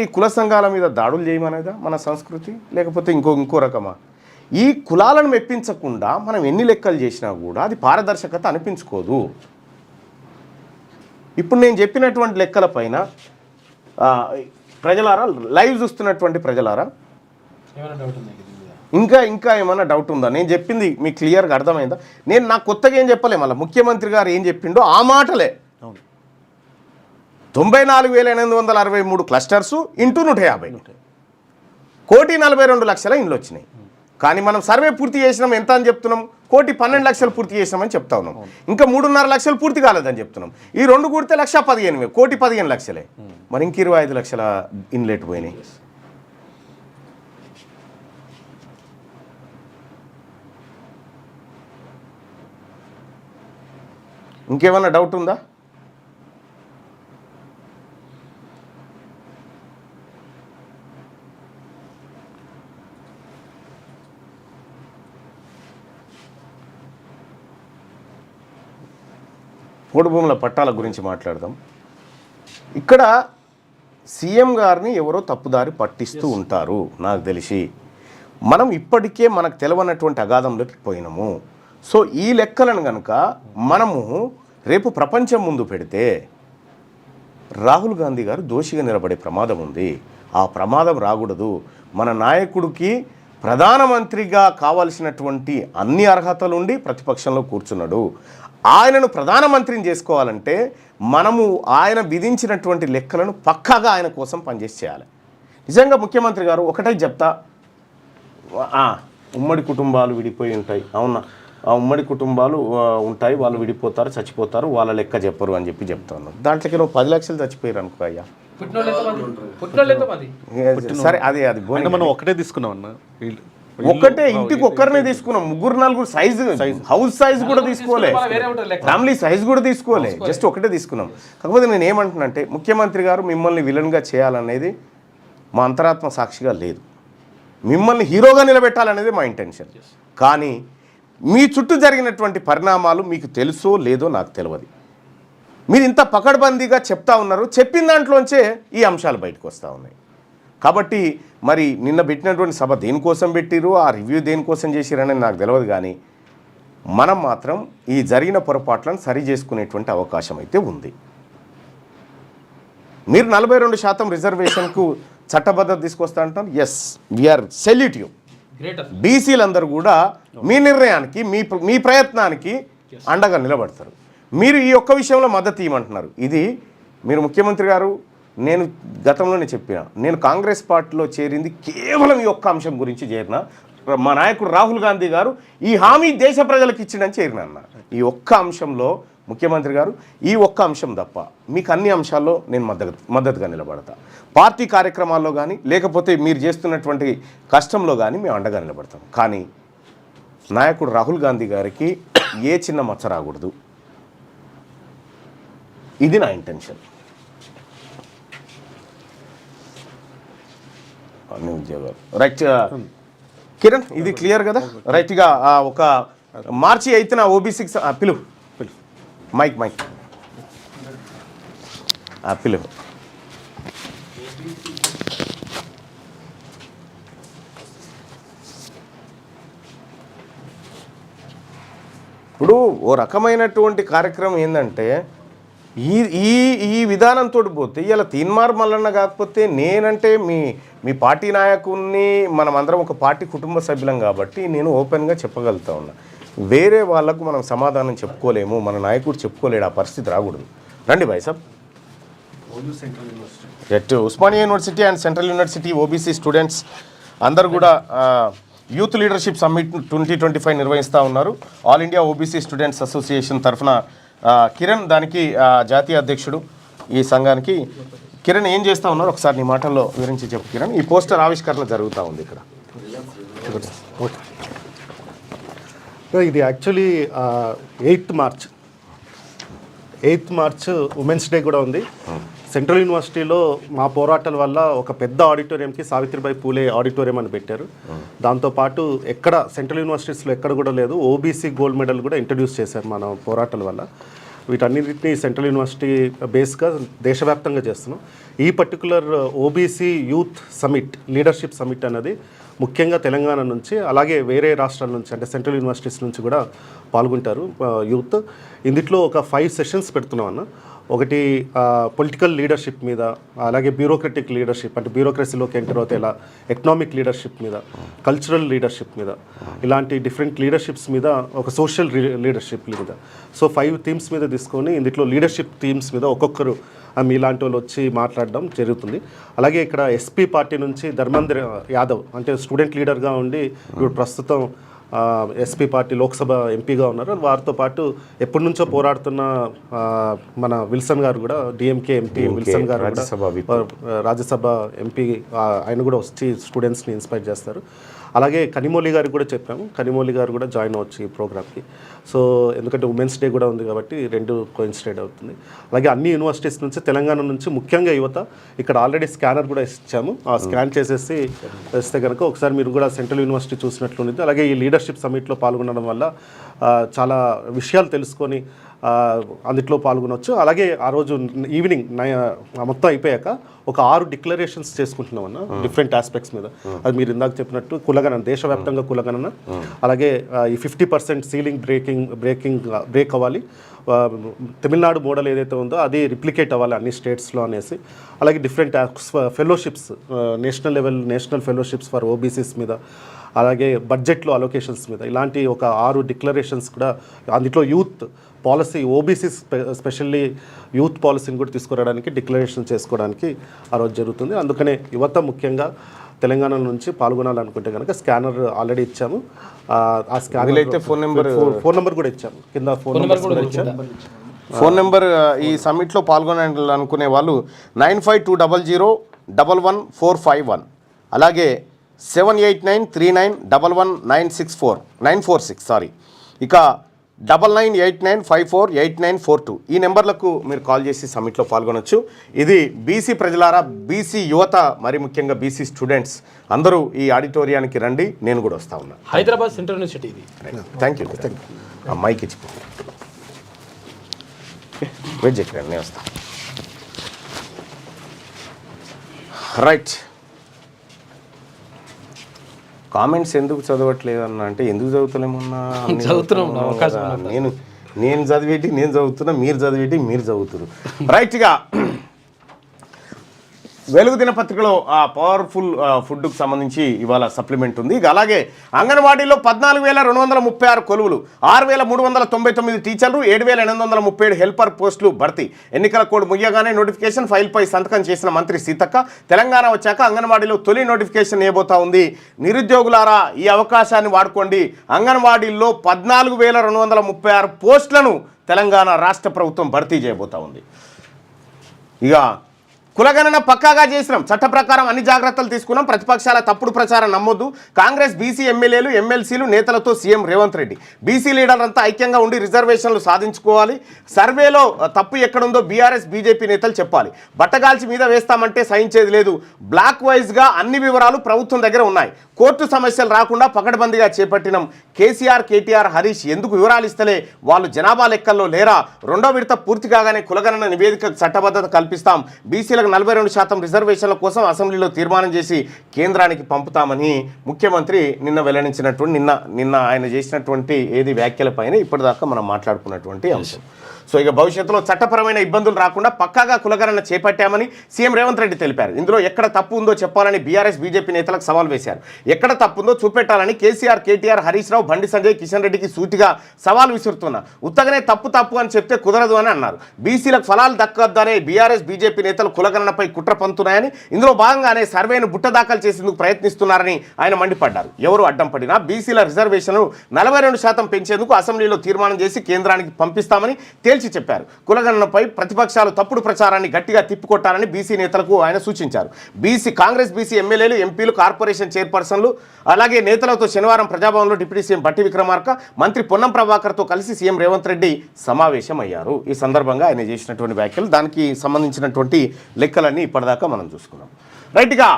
ఈ కుల సంఘాల మీద దాడులు చేయమనేదా మన సంస్కృతి, లేకపోతే ఇంకో రకమా? ఈ కులాలను మెప్పించకుండా మనం ఎన్ని లెక్కలు చేసినా కూడా అది పారదర్శకత అనిపించుకోదు. ఇప్పుడు నేను చెప్పినటువంటి లెక్కల పైన ప్రజలారా, లైవ్ చూస్తున్నటువంటి ప్రజలారా, ఇంకా ఏమైనా డౌట్ ఉందా? నేను చెప్పింది మీకు క్లియర్గా అర్థమైందా? నాకు కొత్తగా ఏం చెప్పలే. మళ్ళీ ముఖ్యమంత్రి గారు ఏం చెప్పిండో ఆ మాటలే. 94,863 క్లస్టర్సు ఇంటూ 150, 1,42,00,000 ఇండ్లు వచ్చినాయి. కానీ మనం సర్వే పూర్తి చేసినాం ఎంత అని చెప్తున్నాం? 1,12,00,000 పూర్తి చేసినామని చెప్తా ఉన్నాం. ఇంకా 3,500,000 పూర్తి కాలేదని చెప్తున్నాం. ఈ రెండు కూడితే 1,15,000, 1,15,00,000. మరి ఇంక 25,00,000 ఇన్లెట్ పోయినాయి. ఇంకేమన్నా డౌట్ ఉందా? పోడు భూముల పట్టాల గురించి మాట్లాడదాం. ఇక్కడ సీఎం గారిని ఎవరో తప్పుదారి పట్టిస్తూ ఉంటారు నాకు తెలిసి. మనం ఇప్పటికే మనకు తెలవనటువంటి అగాధంలోకి పోయినాము. సో ఈ లెక్కలను కనుక మనము రేపు ప్రపంచం ముందు పెడితే రాహుల్ గాంధీ గారు దోషిగా నిలబడే ప్రమాదం ఉంది. ఆ ప్రమాదం రాకూడదు. మన నాయకుడికి ప్రధానమంత్రిగా కావాల్సినటువంటి అన్ని అర్హతలుండి ప్రతిపక్షంలో కూర్చున్నాడు. ఆయనను ప్రధానమంత్రిని చేసుకోవాలంటే మనము ఆయన విధించినటువంటి లెక్కలను పక్కాగా ఆయన కోసం పనిచేసి చేయాలి. నిజంగా ముఖ్యమంత్రి గారు ఒకటే చెప్తా, ఉమ్మడి కుటుంబాలు విడిపోయి ఉంటాయి. అవునా, ఆ ఉమ్మడి కుటుంబాలు ఉంటాయి, వాళ్ళు విడిపోతారు, చచ్చిపోతారు, వాళ్ళ లెక్క చెప్పరు అని చెప్తా ఉన్నారు. దాంట్లోకి 10 లక్షలు చచ్చిపోయారు అనుకో అయ్యా. సరే, అది మనం ఒకటే తీసుకున్నాం అన్న. ఒక్కటే ఇంటికి ఒక్కరినే తీసుకున్నాం. 3-4 సైజు, హౌస్ సైజు కూడా తీసుకోలే, ఫ్యామిలీ సైజు కూడా తీసుకోలే, జస్ట్ ఒకటే తీసుకున్నాం. కాకపోతే నేను ఏమంటున్నానంటే ముఖ్యమంత్రి గారు మిమ్మల్ని విలన్గా చేయాలనేది మా అంతరాత్మ సాక్షిగా లేదు. మిమ్మల్ని హీరోగా నిలబెట్టాలనేది మా ఇంటెన్షన్. కానీ మీ చుట్టూ జరిగినటువంటి పరిణామాలు మీకు తెలుసో లేదో నాకు తెలియదు. మీరు ఇంత పకడ్బందీగా చెప్తా ఉన్నారు, చెప్పిన దాంట్లోంచే ఈ అంశాలు బయటకు వస్తూ ఉన్నాయి. కాబట్టి మరి నిన్న పెట్టినటువంటి సభ దేనికోసం పెట్టిరు, ఆ రివ్యూ దేనికోసం చేసిరనేది నాకు తెలియదు. కానీ మనం మాత్రం ఈ జరిగిన పొరపాట్లను సరి చేసుకునేటువంటి అవకాశం అయితే ఉంది. మీరు 42% రిజర్వేషన్కు చట్టబద్ధత తీసుకొస్తా అంటారు. Yes, we are salute you. బీసీలందరూ కూడా మీ నిర్ణయానికి మీ ప్రయత్నానికి అండగా నిలబడతారు. మీరు ఈ ఒక్క విషయంలో మద్దతు ఇవ్వమంటున్నారు. ఇది మీరు ముఖ్యమంత్రి గారు, నేను గతంలోనే చెప్పిన, నేను కాంగ్రెస్ పార్టీలో చేరింది కేవలం ఈ ఒక్క అంశం గురించి చేరిన. మా నాయకుడు రాహుల్ గాంధీ గారు ఈ హామీ దేశ ప్రజలకు ఇచ్చిండని చేరిన. ఈ ఒక్క అంశంలో ముఖ్యమంత్రి గారు, ఈ ఒక్క అంశం తప్ప మీకు అన్ని అంశాల్లో నేను మద్దతుగా నిలబడతా. పార్టీ కార్యక్రమాల్లో కానీ లేకపోతే మీరు చేస్తున్నటువంటి కష్టంలో కానీ మేము అండగా నిలబడతాం. కానీ నాయకుడు రాహుల్ గాంధీ గారికి ఏ చిన్న మచ్చ రాకూడదు, ఇది నా ఇంటెన్షన్. అన్ని ఉద్యోగాలు రైట్. కిరణ్, ఇది క్లియర్ కదా? రైట్గా ఒక మార్చి 8న ఓబీసీకి పిలువు మైక్ పిలువు. ఇప్పుడు ఓ రకమైనటువంటి కార్యక్రమం ఏంటంటే ఈ విధానంతో పోతే ఇలా తీన్మార్ మల్లన్న కాకపోతే నేనంటే మీ పార్టీ నాయకుడిని, మనమందరం ఒక పార్టీ కుటుంబ సభ్యులం కాబట్టి నేను ఓపెన్గా చెప్పగలుగుతా ఉన్నా. వేరే వాళ్ళకు మనం సమాధానం చెప్పుకోలేము, మన నాయకుడు చెప్పుకోలేడు, ఆ పరిస్థితి రాకూడదు. రండి భాయ్ సాబ్. At Osmania university and central university OBC students అందరు కూడా యూత్ లీడర్షిప్ సమ్మిట్ 2025 నిర్వహిస్తూ ఉన్నారు. All India OBC students association తరఫున కిరణ్ దానికి జాతీయ అధ్యక్షుడు ఈ సంఘానికి. కిరణ్ ఏం చేస్తూ ఉన్నారు ఒకసారి నీ మాటల్లో వివరించి చెప్పు కిరణ్. ఈ పోస్టర్ ఆవిష్కరణ జరుగుతూ ఉంది ఇక్కడ. ఇది actually 8th March women's day కూడా ఉంది. సెంట్రల్ యూనివర్సిటీలో మా పోరాటాల వల్ల ఒక పెద్ద ఆడిటోరియంకి సావిత్రిబాయి పూలే ఆడిటోరియం అని పెట్టారు. దాంతోపాటు ఎక్కడ సెంట్రల్ యూనివర్సిటీస్లో ఎక్కడ కూడా లేదు, ఓబీసీ గోల్డ్ మెడల్ కూడా ఇంట్రడ్యూస్ చేశారు మన పోరాటాల వల్ల. వీటన్నిటిని సెంట్రల్ యూనివర్సిటీ బేస్గా దేశవ్యాప్తంగా చేస్తున్నాం. ఈ particular OBC youth summit, leadership summit అనేది ముఖ్యంగా తెలంగాణ నుంచి అలాగే వేరే రాష్ట్రాల నుంచి అంటే సెంట్రల్ యూనివర్సిటీస్ నుంచి కూడా పాల్గొంటారు యూత్. ఇందులో ఒక 5 సెషన్స్ పెడుతున్నాం అన్న. ఒకటి పొలిటికల్ లీడర్షిప్ మీద, అలాగే బ్యూరోక్రటిక్ లీడర్షిప్ అంటే బ్యూరోక్రసీలోకి ఎంటర్ అవుతే ఎలా, ఎకనామిక్ లీడర్షిప్ మీద, కల్చరల్ లీడర్షిప్ మీద, ఇలాంటి డిఫరెంట్ లీడర్షిప్స్ మీద, ఒక సోషల్ లీడర్షిప్ మీద. సో 5 థీమ్స్ మీద తీసుకొని ఇందులో లీడర్షిప్ థీమ్స్ మీద ఒక్కొక్కరు మీలాంటి వాళ్ళు వచ్చి మాట్లాడడం జరుగుతుంది. అలాగే ఇక్కడ ఎస్పీ పార్టీ నుంచి ధర్మేంద్ర యాదవ్ అంటే స్టూడెంట్ లీడర్గా ఉండి ఇప్పుడు ప్రస్తుతం ఎస్పీ పార్టీ లోక్సభ ఎంపీగా ఉన్నారు. వారితో పాటు ఎప్పటి నుంచో పోరాడుతున్న మన విల్సన్ గారు కూడా, డిఎంకే ఎంపీ విల్సన్ గారు రాజ్యసభ ఎంపీ, ఆయన కూడా వచ్చి స్టూడెంట్స్ని ఇన్స్పైర్ చేస్తారు. అలాగే కనిమౌళి గారికి కూడా చెప్పాము, కనిమౌళి గారు కూడా జాయిన్ అవ్వచ్చు ఈ ప్రోగ్రామ్కి. సో ఎందుకంటే ఉమెన్స్ డే కూడా ఉంది కాబట్టి 2 కోయిన్సిడెంట్ అవుతుంది. అలాగే అన్ని యూనివర్సిటీస్ నుంచి, తెలంగాణ నుంచి ముఖ్యంగా యువత, ఇక్కడ ఆల్రెడీ స్కానర్ కూడా ఇచ్చాము, ఆ స్కాన్ చేసేసి ఇస్తే కనుక ఒకసారి మీరు కూడా సెంట్రల్ యూనివర్సిటీ చూసినట్లుంది. అలాగే ఈ లీడర్షిప్ సమిట్లో పాల్గొనడం వల్ల చాలా విషయాలు తెలుసుకొని అందులో పాల్గొనవచ్చు. అలాగే ఆ రోజు ఈవినింగ్ మొత్తం అయిపోయాక ఒక 6 డిక్లరేషన్స్ చేసుకుంటున్నాం అన్న డిఫరెంట్ ఆస్పెక్ట్స్ మీద. అది మీరు ఇందాక చెప్పినట్టు కులగణన, దేశవ్యాప్తంగా కులగణన, అలాగే ఈ 50% సీలింగ్ బ్రేక్ అవ్వాలి, తమిళనాడు మోడల్ ఏదైతే ఉందో అది రిప్లికేట్ అవ్వాలి అన్ని స్టేట్స్లో అనేసి, అలాగే different fellowships, national fellowships for OBCs మీద, అలాగే బడ్జెట్లో అలొకేషన్స్ మీద, ఇలాంటి ఒక 6 డిక్లరేషన్స్ కూడా. అందులో youth policy, OBC specially youth పాలసీని కూడా తీసుకురావడానికి, డిక్లరేషన్ చేసుకోవడానికి ఆ రోజు జరుగుతుంది. అందుకనే యువత ముఖ్యంగా తెలంగాణ నుంచి పాల్గొనాలనుకుంటే కనుక స్కానర్ ఆల్రెడీ ఇచ్చాము. ఆ స్కానర్ అయితే ఫోన్ నెంబర్ కూడా ఇచ్చాము, కింద ఫోన్ నెంబర్ కూడా ఇచ్చాము. ఫోన్ నెంబర్ ఈ సమ్మిట్లో పాల్గొనాలనుకునే వాళ్ళు 9520011451, అలాగే 7893911946 ఇక 9989548942 ఈ నెంబర్లకు మీరు కాల్ చేసి సమ్మిట్లో పాల్గొనవచ్చు. ఇది బీసీ ప్రజలారా, బీసీ యువత, మరి ముఖ్యంగా బీసీ స్టూడెంట్స్ అందరూ ఈ ఆడిటోరియానికి రండి. నేను కూడా వస్తా ఉన్నా. Hyderabad central university. Thank you. Mike ఇచ్చిపో, వెయిట్ చేయకండి, నేను వస్తా. రైట్. కామెంట్స్ ఎందుకు చదవట్లేదు అన్న అంటే ఎందుకు చదువుతలేమన్నా అన్ని చదువుతున్నాం, చదువుతున్నాం అవకాశం కదా. నేను చదివేటి నేను చదువుతున్నా, మీరు చదివేటి మీరు చదువుతున్నారు. రైట్గా వెలుగు దినపత్రికలో ఆ పవర్ఫుల్ ఫుడ్కు సంబంధించి ఇవాళ సప్లిమెంట్ ఉంది. ఇక అలాగే అంగన్వాడీలో 14,236 కొలువులు, 6,399 టీచర్లు, 7,837 హెల్పర్ పోస్టులు భర్తీ. ఎన్నికల కోడ్ ముగియగానే నోటిఫికేషన్ ఫైల్పై సంతకం చేసిన మంత్రి సీతక్క. తెలంగాణ వచ్చాక అంగన్వాడీలో తొలి నోటిఫికేషన్ ఏబోతా ఉంది. నిరుద్యోగులారా ఈ అవకాశాన్ని వాడుకోండి. అంగన్వాడీల్లో 14,236 పోస్టులను తెలంగాణ రాష్ట్ర ప్రభుత్వం భర్తీ చేయబోతా ఉంది. ఇక కులగణన పక్కాగా చేసినాం, చట్ట ప్రకారం అన్ని జాగ్రత్తలు తీసుకున్నాం, ప్రతిపక్షాల తప్పుడు ప్రచారం నమ్మొద్దు. కాంగ్రెస్ బీసీ ఎమ్మెల్యేలు ఎమ్మెల్సీలు నేతలతో సీఎం రేవంత్ రెడ్డి. బీసీ లీడర్లంతా ఐక్యంగా ఉండి రిజర్వేషన్లు సాధించుకోవాలి. సర్వేలో తప్పు ఎక్కడుందో బీఆర్ఎస్ బీజేపీ నేతలు చెప్పాలి. బట్టగాల్చి మీద వేస్తామంటే సహించేది లేదు. బ్లాక్ వైజ్గా అన్ని వివరాలు ప్రభుత్వం దగ్గర ఉన్నాయి. కోర్టు సమస్యలు రాకుండా పకడ్బందీగా చేపట్టినాం. కేసీఆర్, కేటీఆర్, హరీష్ ఎందుకు వివరాలు ఇస్తలే? వాళ్ళు జనాభా లెక్కల్లో లేరా? రెండో విడత పూర్తి కాగానే కులగణన నివేదికకు చట్టబద్ధత కల్పిస్తాం. బీసీలకు 42% రిజర్వేషన్ల కోసం అసెంబ్లీలో తీర్మానం చేసి కేంద్రానికి పంపుతామని ముఖ్యమంత్రి నిన్న వెల్లడించినటువంటి నిన్న ఆయన చేసినటువంటి వ్యాఖ్యలపైన ఇప్పటిదాకా మనం మాట్లాడుకున్నటువంటి అంశం. సో ఇక భవిష్యత్తులో చట్టపరమైన ఇబ్బందులు రాకుండా పక్కాగా కులగణన చేపట్టామని సీఎం రేవంత్ రెడ్డి తెలిపారు. ఇందులో ఎక్కడ తప్పు ఉందో చెప్పాలని బీఆర్ఎస్ బీజేపీ నేతలకు సవాల్ వేశారు. ఎక్కడ తప్పు ఉందో చూపెట్టాలని కేసీఆర్, కేటీఆర్, హరీష్ రావు, బండి సంజయ్, కిషన్ రెడ్డికి సూటిగా సవాల్ విసురుతున్నారు. ఉత్తగానే తప్పు అని చెప్తే కుదరదు అని అన్నారు. బీసీలకు ఫలాలు దక్కొద్దనే బీఆర్ఎస్ బీజేపీ నేతలు కులగణనపై కుట్ర పంతున్నాయని, ఇందులో భాగంగానే సర్వేను బుట్టదాఖలు చేసేందుకు ప్రయత్నిస్తున్నారని ఆయన మండిపడ్డారు. ఎవరు అడ్డం పడినా బీసీల రిజర్వేషన్లు 42% పెంచేందుకు అసెంబ్లీలో తీర్మానం చేసి కేంద్రానికి పంపిస్తామని తేల్చి చెప్పారు. కులగణనపై ప్రతిపక్షాలు తప్పుడు ప్రచారాన్ని గట్టిగా తిప్పికొట్టాలని బీసీ నేతలకు ఆయన సూచించారు. కాంగ్రెస్ బీసీ ఎమ్మెల్యేలు, ఎంపీలు, కార్పొరేషన్ చైర్పర్సన్లు అలాగే నేతలతో శనివారం ప్రజాభవన్లో డిప్యూటీ సీఎం బట్టి విక్రమార్క, మంత్రి పొన్నం ప్రభాకర్తో కలిసి సీఎం రేవంత్ రెడ్డి సమావేశమయ్యారు. ఈ సందర్భంగా ఆయన చేసినటువంటి వ్యాఖ్యలు, దానికి సంబంధించినటువంటి లెక్కలన్నీ ఇప్పటిదాకా మనం చూసుకున్నాం. రైట్గా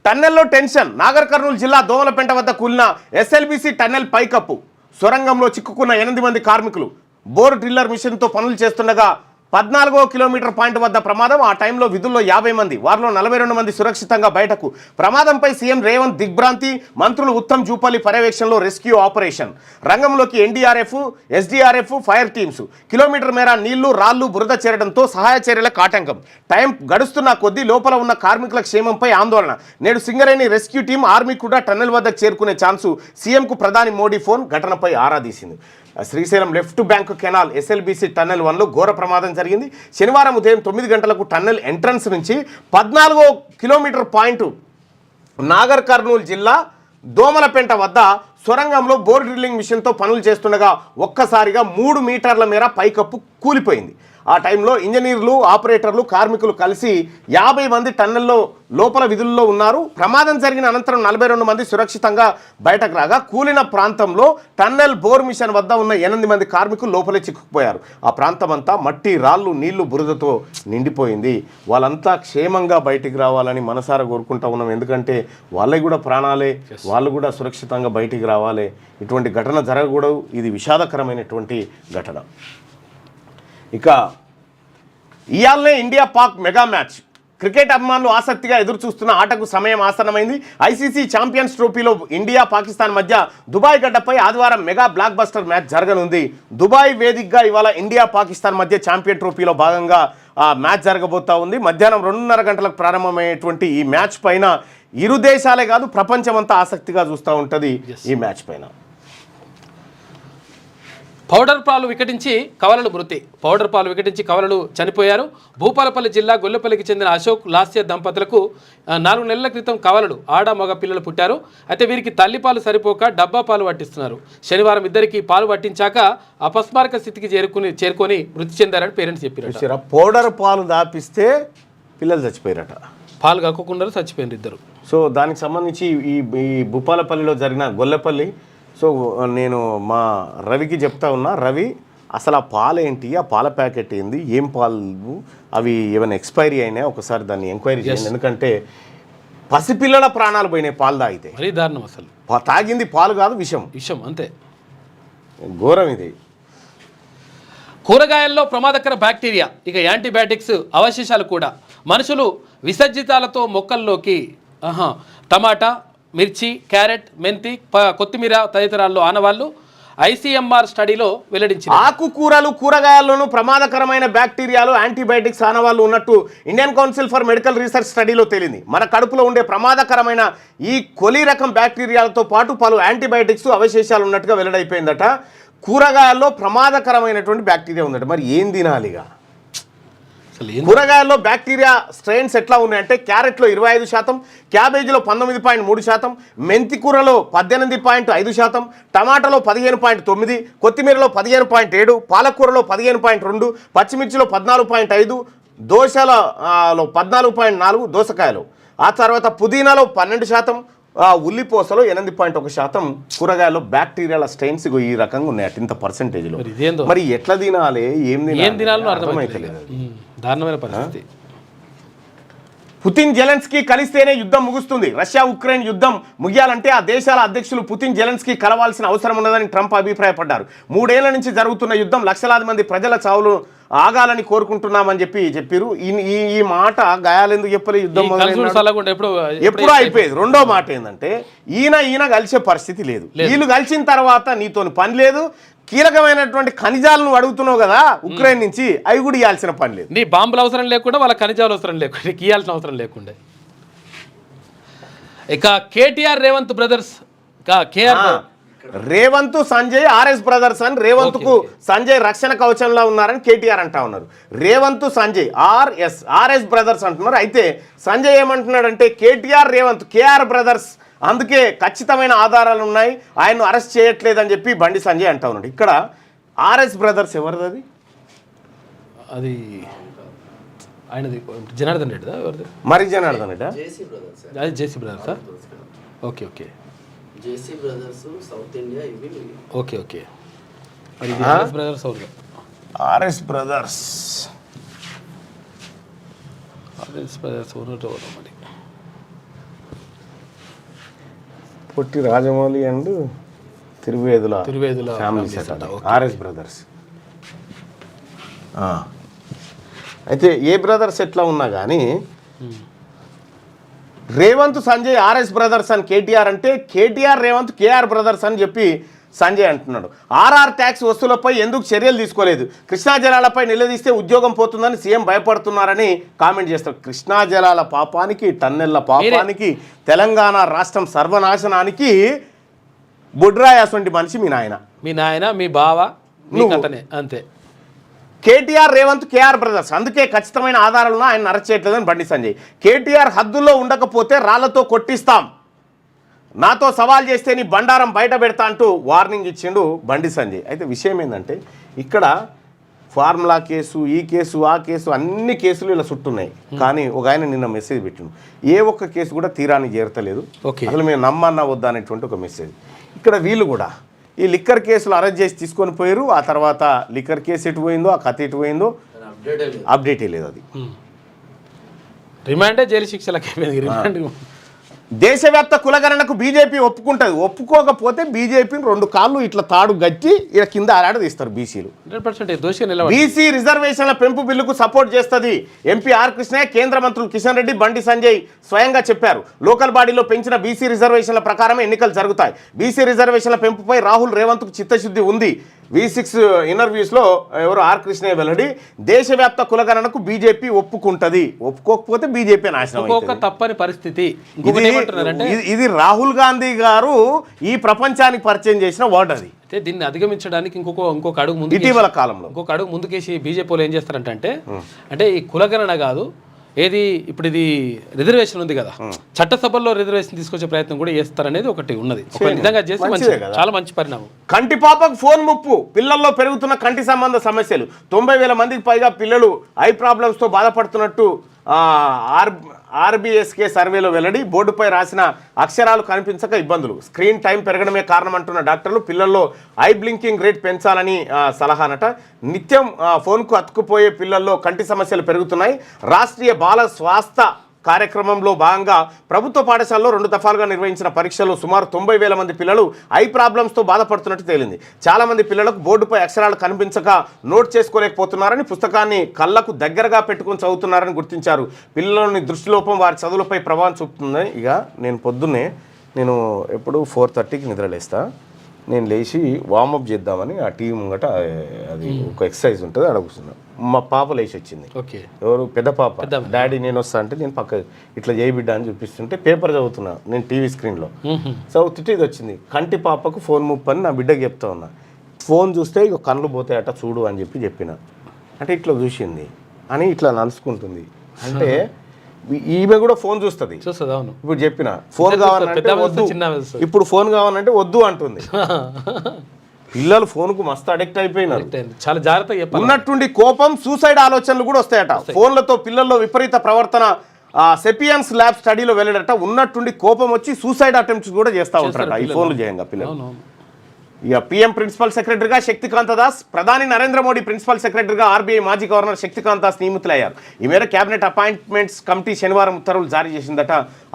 టన్నెల్లో టెన్షన్. నాగర్ కర్నూలు జిల్లా దోమలపెంట వద్ద కూలిన ఎస్ఎల్బీసీ టన్నెల్ పైకప్పు. సొరంగంలో చిక్కుకున్న 8 మంది కార్మికులు బోర్ డ్రిల్లర్ మిషన్తో పనులు చేస్తుండగా 14వ కిలోమీటర్ పాయింట్ వద్ద ప్రమాదం. ఆ టైంలో విధుల్లో 50 మంది, వారిలో 42 మంది సురక్షితంగా బయటకు. ప్రమాదంపై సీఎం రేవంత్ దిగ్భ్రాంతి. మంత్రులు ఉత్తమ్ జూపల్లి పర్యవేక్షణలో రెస్క్యూ ఆపరేషన్. రంగంలోకి NDRF, SDRF, fire teams. Kilometre మేర నీళ్లు, రాళ్లు, బురద చేరడంతో సహాయ చర్యలకు ఆటంకం. టైం గడుస్తున్న కొద్దీ లోపల ఉన్న కార్మికుల క్షేమంపై ఆందోళన. నేడు సింగరేణి రెస్క్యూ టీం, ఆర్మీ కూడా టన్నెల్ వద్దకు చేరుకునే ఛాన్సు. సీఎంకు ప్రధాని మోడీ ఫోన్. ఘటనపై ఆరా తీసింది. Srisailam left bank canal SLBC tunnel 1లో ఘోర ప్రమాదం జరిగింది. శనివారం ఉదయం 9 గంటలకు టన్నెల్ ఎంట్రన్స్ నుంచి 14వ కిలోమీటర్ పాయింట్ నాగర్ కర్నూలు జిల్లా దోమలపెంట వద్ద సొరంగంలో బోర్ డ్రిల్లింగ్ మిషన్తో పనులు చేస్తుండగా ఒక్కసారిగా 3 మీటర్ల మేర పైకప్పు కూలిపోయింది. ఆ టైంలో ఇంజనీర్లు, ఆపరేటర్లు, కార్మికులు కలిసి 50 మంది టన్నెల్లో లోపల విధుల్లో ఉన్నారు. ప్రమాదం జరిగిన అనంతరం 42 మంది సురక్షితంగా బయటకు రాగా కూలిన ప్రాంతంలో టన్నెల్ బోర్ మిషన్ వద్ద ఉన్న 8 మంది కార్మికులు లోపలే చిక్కుకుపోయారు. ఆ ప్రాంతం అంతా మట్టి, రాళ్ళు, నీళ్లు, బురదతో నిండిపోయింది. వాళ్ళంతా క్షేమంగా బయటికి రావాలని మనసారా కోరుకుంటా ఉన్నాం. ఎందుకంటే వాళ్ళకి కూడా ప్రాణాలే, వాళ్ళు కూడా సురక్షితంగా బయటికి రావాలి. ఇటువంటి ఘటన జరగకూడదు. ఇది విషాదకరమైనటువంటి ఘటన. ఇక ఇయాలనే India Pak mega match. Cricket అభిమానులు ఆసక్తిగా ఎదురు చూస్తున్న ఆటకు సమయం ఆసన్నమైంది. ఐసీసీ ఛాంపియన్స్ ట్రోఫీలో ఇండియా, పాకిస్తాన్ మధ్య దుబాయ్ గడ్డపై ఆదివారం మెగా బ్లాక్ బస్టర్ మ్యాచ్ జరగనుంది. దుబాయ్ వేదికగా ఇవాళ ఇండియా, పాకిస్తాన్ మధ్య ఛాంపియన్ ట్రోఫీలో భాగంగా మ్యాచ్ జరగబోతా ఉంది. మధ్యాహ్నం 2:30 గంటలకు ప్రారంభమయ్యేటువంటి ఈ మ్యాచ్ పైన ఇరు దేశాలే కాదు ప్రపంచమంతా ఆసక్తిగా చూస్తూ ఉంటుంది ఈ మ్యాచ్ పైన. పౌడర్ పాలు వికటించి కవలలు మృతి. పౌడర్ పాలు వికటించి కవలలు చనిపోయారు. భూపాలపల్లి జిల్లా గొల్లపల్లికి చెందిన అశోక్, లాస్య దంపతులకు 4 నెలల క్రితం కవలలు ఆడ మగ పిల్లలు పుట్టారు. అయితే వీరికి తల్లిపాలు సరిపోక డబ్బా పాలు పట్టిస్తున్నారు. శనివారం ఇద్దరికి పాలు పట్టించాక అపస్మారక స్థితికి చేరుకొని మృతి చెందారని పేరెంట్స్ చెప్పారు. పౌడర్ పాలు దాపిస్తే పిల్లలు చచ్చిపోయారట. పాలు కక్కకుండా చచ్చిపోయారు ఇద్దరు. సో దానికి సంబంధించి ఈ భూపాలపల్లిలో జరిగిన గొల్లపల్లి. సో నేను మా రవికి చెప్తా ఉన్నా, రవి అసలు ఆ పాలు ఏంటి, ఆ పాల ప్యాకెట్ ఏంది, ఏం పాలు, అవి ఏమైనా ఎక్స్పైరీ అయినాయి, ఒకసారి దాన్ని ఎంక్వైరీ చేయండి. ఎందుకంటే పసిపిల్లల ప్రాణాలు పోయినాయి పాలు తాగితే. మరీ దారుణం. అసలు తాగింది పాలు కాదు, విషం అంతే. ఘోరం ఇది. కూరగాయల్లో ప్రమాదకర బ్యాక్టీరియా, ఇక యాంటీబయాటిక్స్ అవశేషాలు కూడా. మనుషులు విసర్జితాలతో మొక్కల్లోకి టమాటా, మిర్చి, క్యారెట్, మెంతి, కొత్తిమీర తదితరాల్లో ఆనవాళ్లు ఐసీఎంఆర్ స్టడీలో వెల్లడించింది. ఆకుకూరలు కూరగాయల్లోనూ ప్రమాదకరమైన బ్యాక్టీరియాలు యాంటీబయాటిక్స్ ఆనవాళ్లు ఉన్నట్టు Indian council for medical research స్టడీలో తేలింది. మన కడుపులో ఉండే ప్రమాదకరమైన ఈ కొలి రకం బ్యాక్టీరియాలతో పాటు పలు యాంటీబయాటిక్స్ అవశేషాలు ఉన్నట్టుగా వెల్లడైపోయిందట. కూరగాయల్లో ప్రమాదకరమైనటువంటి బ్యాక్టీరియా ఉందట. మరి ఏం తినాలిగా? కూరగాయల్లో బ్యాక్టీరియా స్ట్రెయిన్స్ ఎట్లా ఉన్నాయంటే క్యారెట్లో 25%, క్యాబేజీలో 19.3%, మెంతి కూరలో 18.5%, టమాటాలో 15.9%, కొత్తిమీరలో 15.7%, పాలకూరలో 15.2%, పచ్చిమిర్చిలో 14.5%, దోసలో 14.4%, దోసకాయలు. ఆ తర్వాత పుదీనాలో 12%, ఉల్లిపోసలో 8.1%. కూరగాయల్లో బ్యాక్టీరియాల స్ట్రెయిన్స్ ఈ రకంగా ఉన్నాయట ఇంత పర్సెంటేజ్లో. మరి ఎట్లా తినాలి, ఏం తినాలో అర్థమైతలేదు. దారుణమైన పరిస్థితి. పుతిన్ జెలెన్స్కీ కలిస్తేనే యుద్ధం ముగుస్తుంది. రష్యా ఉక్రెయిన్ యుద్ధం ముగియాలంటే ఆ దేశాల అధ్యక్షులు పుతిన్ జెలెన్స్కీ కలవాల్సిన అవసరం ఉన్నదని ట్రంప్ అభిప్రాయపడ్డారు. 3 ఏళ్ల నుంచి జరుగుతున్న యుద్ధం లక్షలాది మంది ప్రజల చావులు ఆగాలని కోరుకుంటున్నామని చెప్పారు. ఈ మాట గాయాలెందుకు చెప్పలే? యుద్ధం ఎప్పుడూ అయిపోయేది. రెండో మాట ఏంటంటే ఈయన కలిసే పరిస్థితి లేదు. వీళ్ళు కలిసిన తర్వాత నీతోని పని లేదు. కీలకమైనటువంటి ఖనిజాలను అడుగుతున్నావు కదా ఉక్రెయిన్ నుంచి, అవి కూడా ఇవ్వాల్సిన పని లేదు. నీ బాంబులు అవసరం లేకుండా, వాళ్ళ ఖనిజాలు అవసరం లేకుండా, ఇవ్వాల్సిన అవసరం లేకుండా. ఇక KTR Revanth brothers, Revanth Sanjay RS brothers అని రేవంత్ కు సంజయ్ రక్షణ కవచంలో ఉన్నారని కేటీఆర్ అంటా ఉన్నారు. రేవంత్ సంజయ్ ఆర్ఎస్ బ్రదర్స్ అంటున్నారు. అయితే సంజయ్ ఏమంటున్నాడంటే కేటీఆర్ రేవంత్ కేఆర్ బ్రదర్స్, అందుకే ఖచ్చితమైన ఆధారాలు ఉన్నాయి, ఆయన్ను అరెస్ట్ చేయట్లేదని చెప్పి బండి సంజయ్ అంటా ఉన్నాడు. ఇక్కడ ఆర్ఎస్ బ్రదర్స్ ఎవరిది? అది ఆయనది జనార్దన్ రెడ్డిదా? ఎవరిది? మరి జనార్దన్ రెడ్డా? అది జేసీ బ్రదర్సా? Okay okay, JC brothers south India ఇవి. ఓకే ఓకే, మరి ఆర్ఎస్ బ్రదర్స్ అవును. ఆర్ఎస్ బ్రదర్స్ ఉన్నట్టు మరి Potti Rajamouli and Tiruvedula family RS brothers. అయితే ఏ బ్రదర్స్ ఎట్లా ఉన్నా కానీ రేవంత్ సంజయ్ ఆర్ఎస్ బ్రదర్స్ అని కేటీఆర్ అంటే, కేటీఆర్ రేవంత్ కేఆర్ బ్రదర్స్ అని చెప్పి సంజయ్ అంటున్నాడు. ఆర్ఆర్ ట్యాక్స్ వస్తువులపై ఎందుకు చర్యలు తీసుకోలేదు? కృష్ణా జలాలపై నిలదీస్తే ఉద్యోగం పోతుందని సీఎం భయపడుతున్నారని కామెంట్ చేస్తారు. కృష్ణా జలాల పాపానికి, టన్నెళ్ల పాపానికి, తెలంగాణ రాష్ట్రం సర్వనాశనానికి బుడ్రాయాసంటి మనిషి మీ నాయన, మీ బావ, అంతే. కేటీఆర్ రేవంత్ కేఆర్ బ్రదర్స్, అందుకే ఖచ్చితమైన ఆధారాలను ఆయన అరెస్ట్ చేయట్లేదని బండి సంజయ్. కేటీఆర్ హద్దుల్లో ఉండకపోతే రాళ్లతో కొట్టిస్తాం, నాతో సవాల్ చేస్తే నీ బండారం బయట పెడతా అంటూ వార్నింగ్ ఇచ్చిండు బండి సంజయ్. అయితే విషయం ఏంటంటే ఇక్కడ ఫార్ములా కేసు, ఈ కేసు, ఆ కేసు, అన్ని కేసులు ఇలా చుట్టున్నాయి. కానీ ఒక ఆయన నిన్న మెసేజ్ పెట్టిండు, ఏ ఒక్క కేసు కూడా తీరానికి చేరతలేదు, అసలు మేము నమ్మన్నా వద్దా అనేటువంటి ఒక మెసేజ్. ఇక్కడ వీళ్ళు కూడా ఈ లిక్కర్ కేసులు అరెస్ట్ చేసి తీసుకొని పోయారు. ఆ తర్వాత లిక్కర్ కేసు ఎటు పోయిందో, ఆ కథ ఎటు పోయిందో అప్డేటే లేదు. అది రిమాండే జైలు శిక్షలకి రిమాండ్. దేశవ్యాప్త కులగణనకు బీజేపీ ఒప్పుకుంటుంది. ఒప్పుకోకపోతే బీజేపీని 2 కాళ్ళు ఇట్లా తాడు గట్టి ఇలా కింద ఆరాడదీస్తారు బీసీలు. 100% బీసీ రిజర్వేషన్ల పెంపు బిల్లుకు సపోర్ట్ చేస్తుంది ఎంపీ ఆర్ కృష్ణయ్య. కేంద్ర మంత్రులు కిషన్ రెడ్డి, బండి సంజయ్ స్వయంగా చెప్పారు. లోకల్ బాడీలో పెంచిన బీసీ రిజర్వేషన్ల ప్రకారమే ఎన్నికలు జరుగుతాయి. బీసీ రిజర్వేషన్ల పెంపుపై రాహుల్ రేవంత్కు చిత్తశుద్ధి ఉంది. V6 ఇంటర్వ్యూస్లో ఎవరు ఆర్ కృష్ణయ్య వెల్లడి. దేశవ్యాప్త కులగణనకు బీజేపీ ఒప్పుకుంటది, ఒప్పుకోకపోతే బీజేపీ నాశనం తప్పని పరిస్థితి. ఇది రాహుల్ గాంధీ గారు ఈ ప్రపంచానికి పరిచయం చేసిన వర్డ్. అది అయితే దీన్ని అధిగమించడానికి ఇంకొక అడుగు ముందు, ఇటీవల కాలంలో ఇంకొక అడుగు ముందుకేసి బీజేపీ వాళ్ళు ఏం చేస్తారంటే అంటే ఈ కులగణన కాదు, ఏది ఇప్పుడు ఇది రిజర్వేషన్ ఉంది కదా, చట్టసభల్లో రిజర్వేషన్ తీసుకొచ్చే ప్రయత్నం కూడా చేస్తారనేది ఒకటి ఉన్నది. ఒక విధంగా చేస్తే చాలా మంచి పరిణామం. కంటి పాపకు ఫోన్ ముప్పు, పిల్లల్లో పెరుగుతున్న కంటి సంబంధ సమస్యలు. 90,000 మందికి పైగా పిల్లలు ఐ ప్రాబ్లమ్స్తో బాధపడుతున్నట్టు ఆర్బీఎస్కే సర్వేలో వెల్లడి. బోర్డుపై రాసిన అక్షరాలు కనిపించక ఇబ్బందులు, స్క్రీన్ టైం పెరగడమే కారణం అంటున్న డాక్టర్లు. పిల్లల్లో ఐ బ్లింకింగ్ రేట్ పెంచాలని సలహానట. నిత్యం ఫోన్కు అతుక్కుపోయే పిల్లల్లో కంటి సమస్యలు పెరుగుతున్నాయి. రాష్ట్రీయ బాల స్వాస్థ్య కార్యక్రమంలో భాగంగా ప్రభుత్వ పాఠశాలలో 2 దఫాలుగా నిర్వహించిన పరీక్షల్లో సుమారు 90,000 మంది పిల్లలు ఐ ప్రాబ్లమ్స్తో బాధపడుతున్నట్టు తేలింది. చాలామంది పిల్లలకు బోర్డుపై అక్షరాలు కనిపించక నోట్ చేసుకోలేకపోతున్నారని, పుస్తకాన్ని కళ్ళకు దగ్గరగా పెట్టుకుని చదువుతున్నారని గుర్తించారు. పిల్లలని దృష్టిలోపం వారి చదువులపై ప్రభావం చూపుతుందని. ఇక నేను పొద్దున్నే నేను ఎప్పుడు 4:30కి నిద్రలేస్తా. నేను లేచి వార్మప్ చేద్దామని ఆ టీవీ ముంగట అది ఒక ఎక్సర్సైజ్ ఉంటుంది అక్కడ కూర్చున్నా. మా పాప లేచి వచ్చింది. ఓకే. ఎవరు? పెద్ద పాప. డాడీ నేను వస్తా అంటే నేను పక్క ఇట్లా చేయి బిడ్డ అని చూపిస్తుంటే పేపర్ చదువుతున్నా నేను టీవీ స్క్రీన్లో. చదువుతుంటే ఇది వచ్చింది, కంటి పాపకు ఫోన్ ముప్పని నా బిడ్డకి చెప్తా ఉన్నా. ఫోన్ చూస్తే ఇక కళ్ళు పోతాయట చూడు అని చెప్పిన. అంటే ఇట్లా చూసింది అని ఇట్లా నలుసుకుంటుంది. అంటే ఈమె కూడా ఫోన్ చూస్తుంది. అవును. ఇప్పుడు చెప్పిన ఫోన్ కావాలంటే వద్దు, ఇప్పుడు ఫోన్ కావాలంటే వద్దు అంటుంది. పిల్లలు ఫోన్కు మస్తు అడిక్ట్ అయిపోయినారు. చాలా జాగ్రత్తగా ఉన్నట్టుండి కోపం, సూసైడ్ ఆలోచనలు కూడా వస్తాయట. ఫోన్లతో పిల్లల్లో విపరీత ప్రవర్తన సెపియన్స్ ల్యాబ్ స్టడీలో వెళ్ళాడట. ఉన్నట్టుండి కోపం వచ్చి సూసైడ్ అటెంప్ట్స్ కూడా చేస్తూ ఉంటారట ఈ ఫోన్లు చేయంగా పిల్లలు. ఇక పిఎం ప్రిన్సిపల్ సెక్రటరీగా శక్తికాంత దాస్, ప్రధాని నరేంద్ర మోడీ ప్రిన్సిపల్ సెక్రటరీగా ఆర్బీఐ మాజీ గవర్నర్ శక్తికాంత దాస్ నియమితులయ్యారు. ఈ మేర కేబినెట్ అపాయింట్మెంట్స్ కమిటీ శనివారం ఉత్తర్వులు జారీ చేసిందట.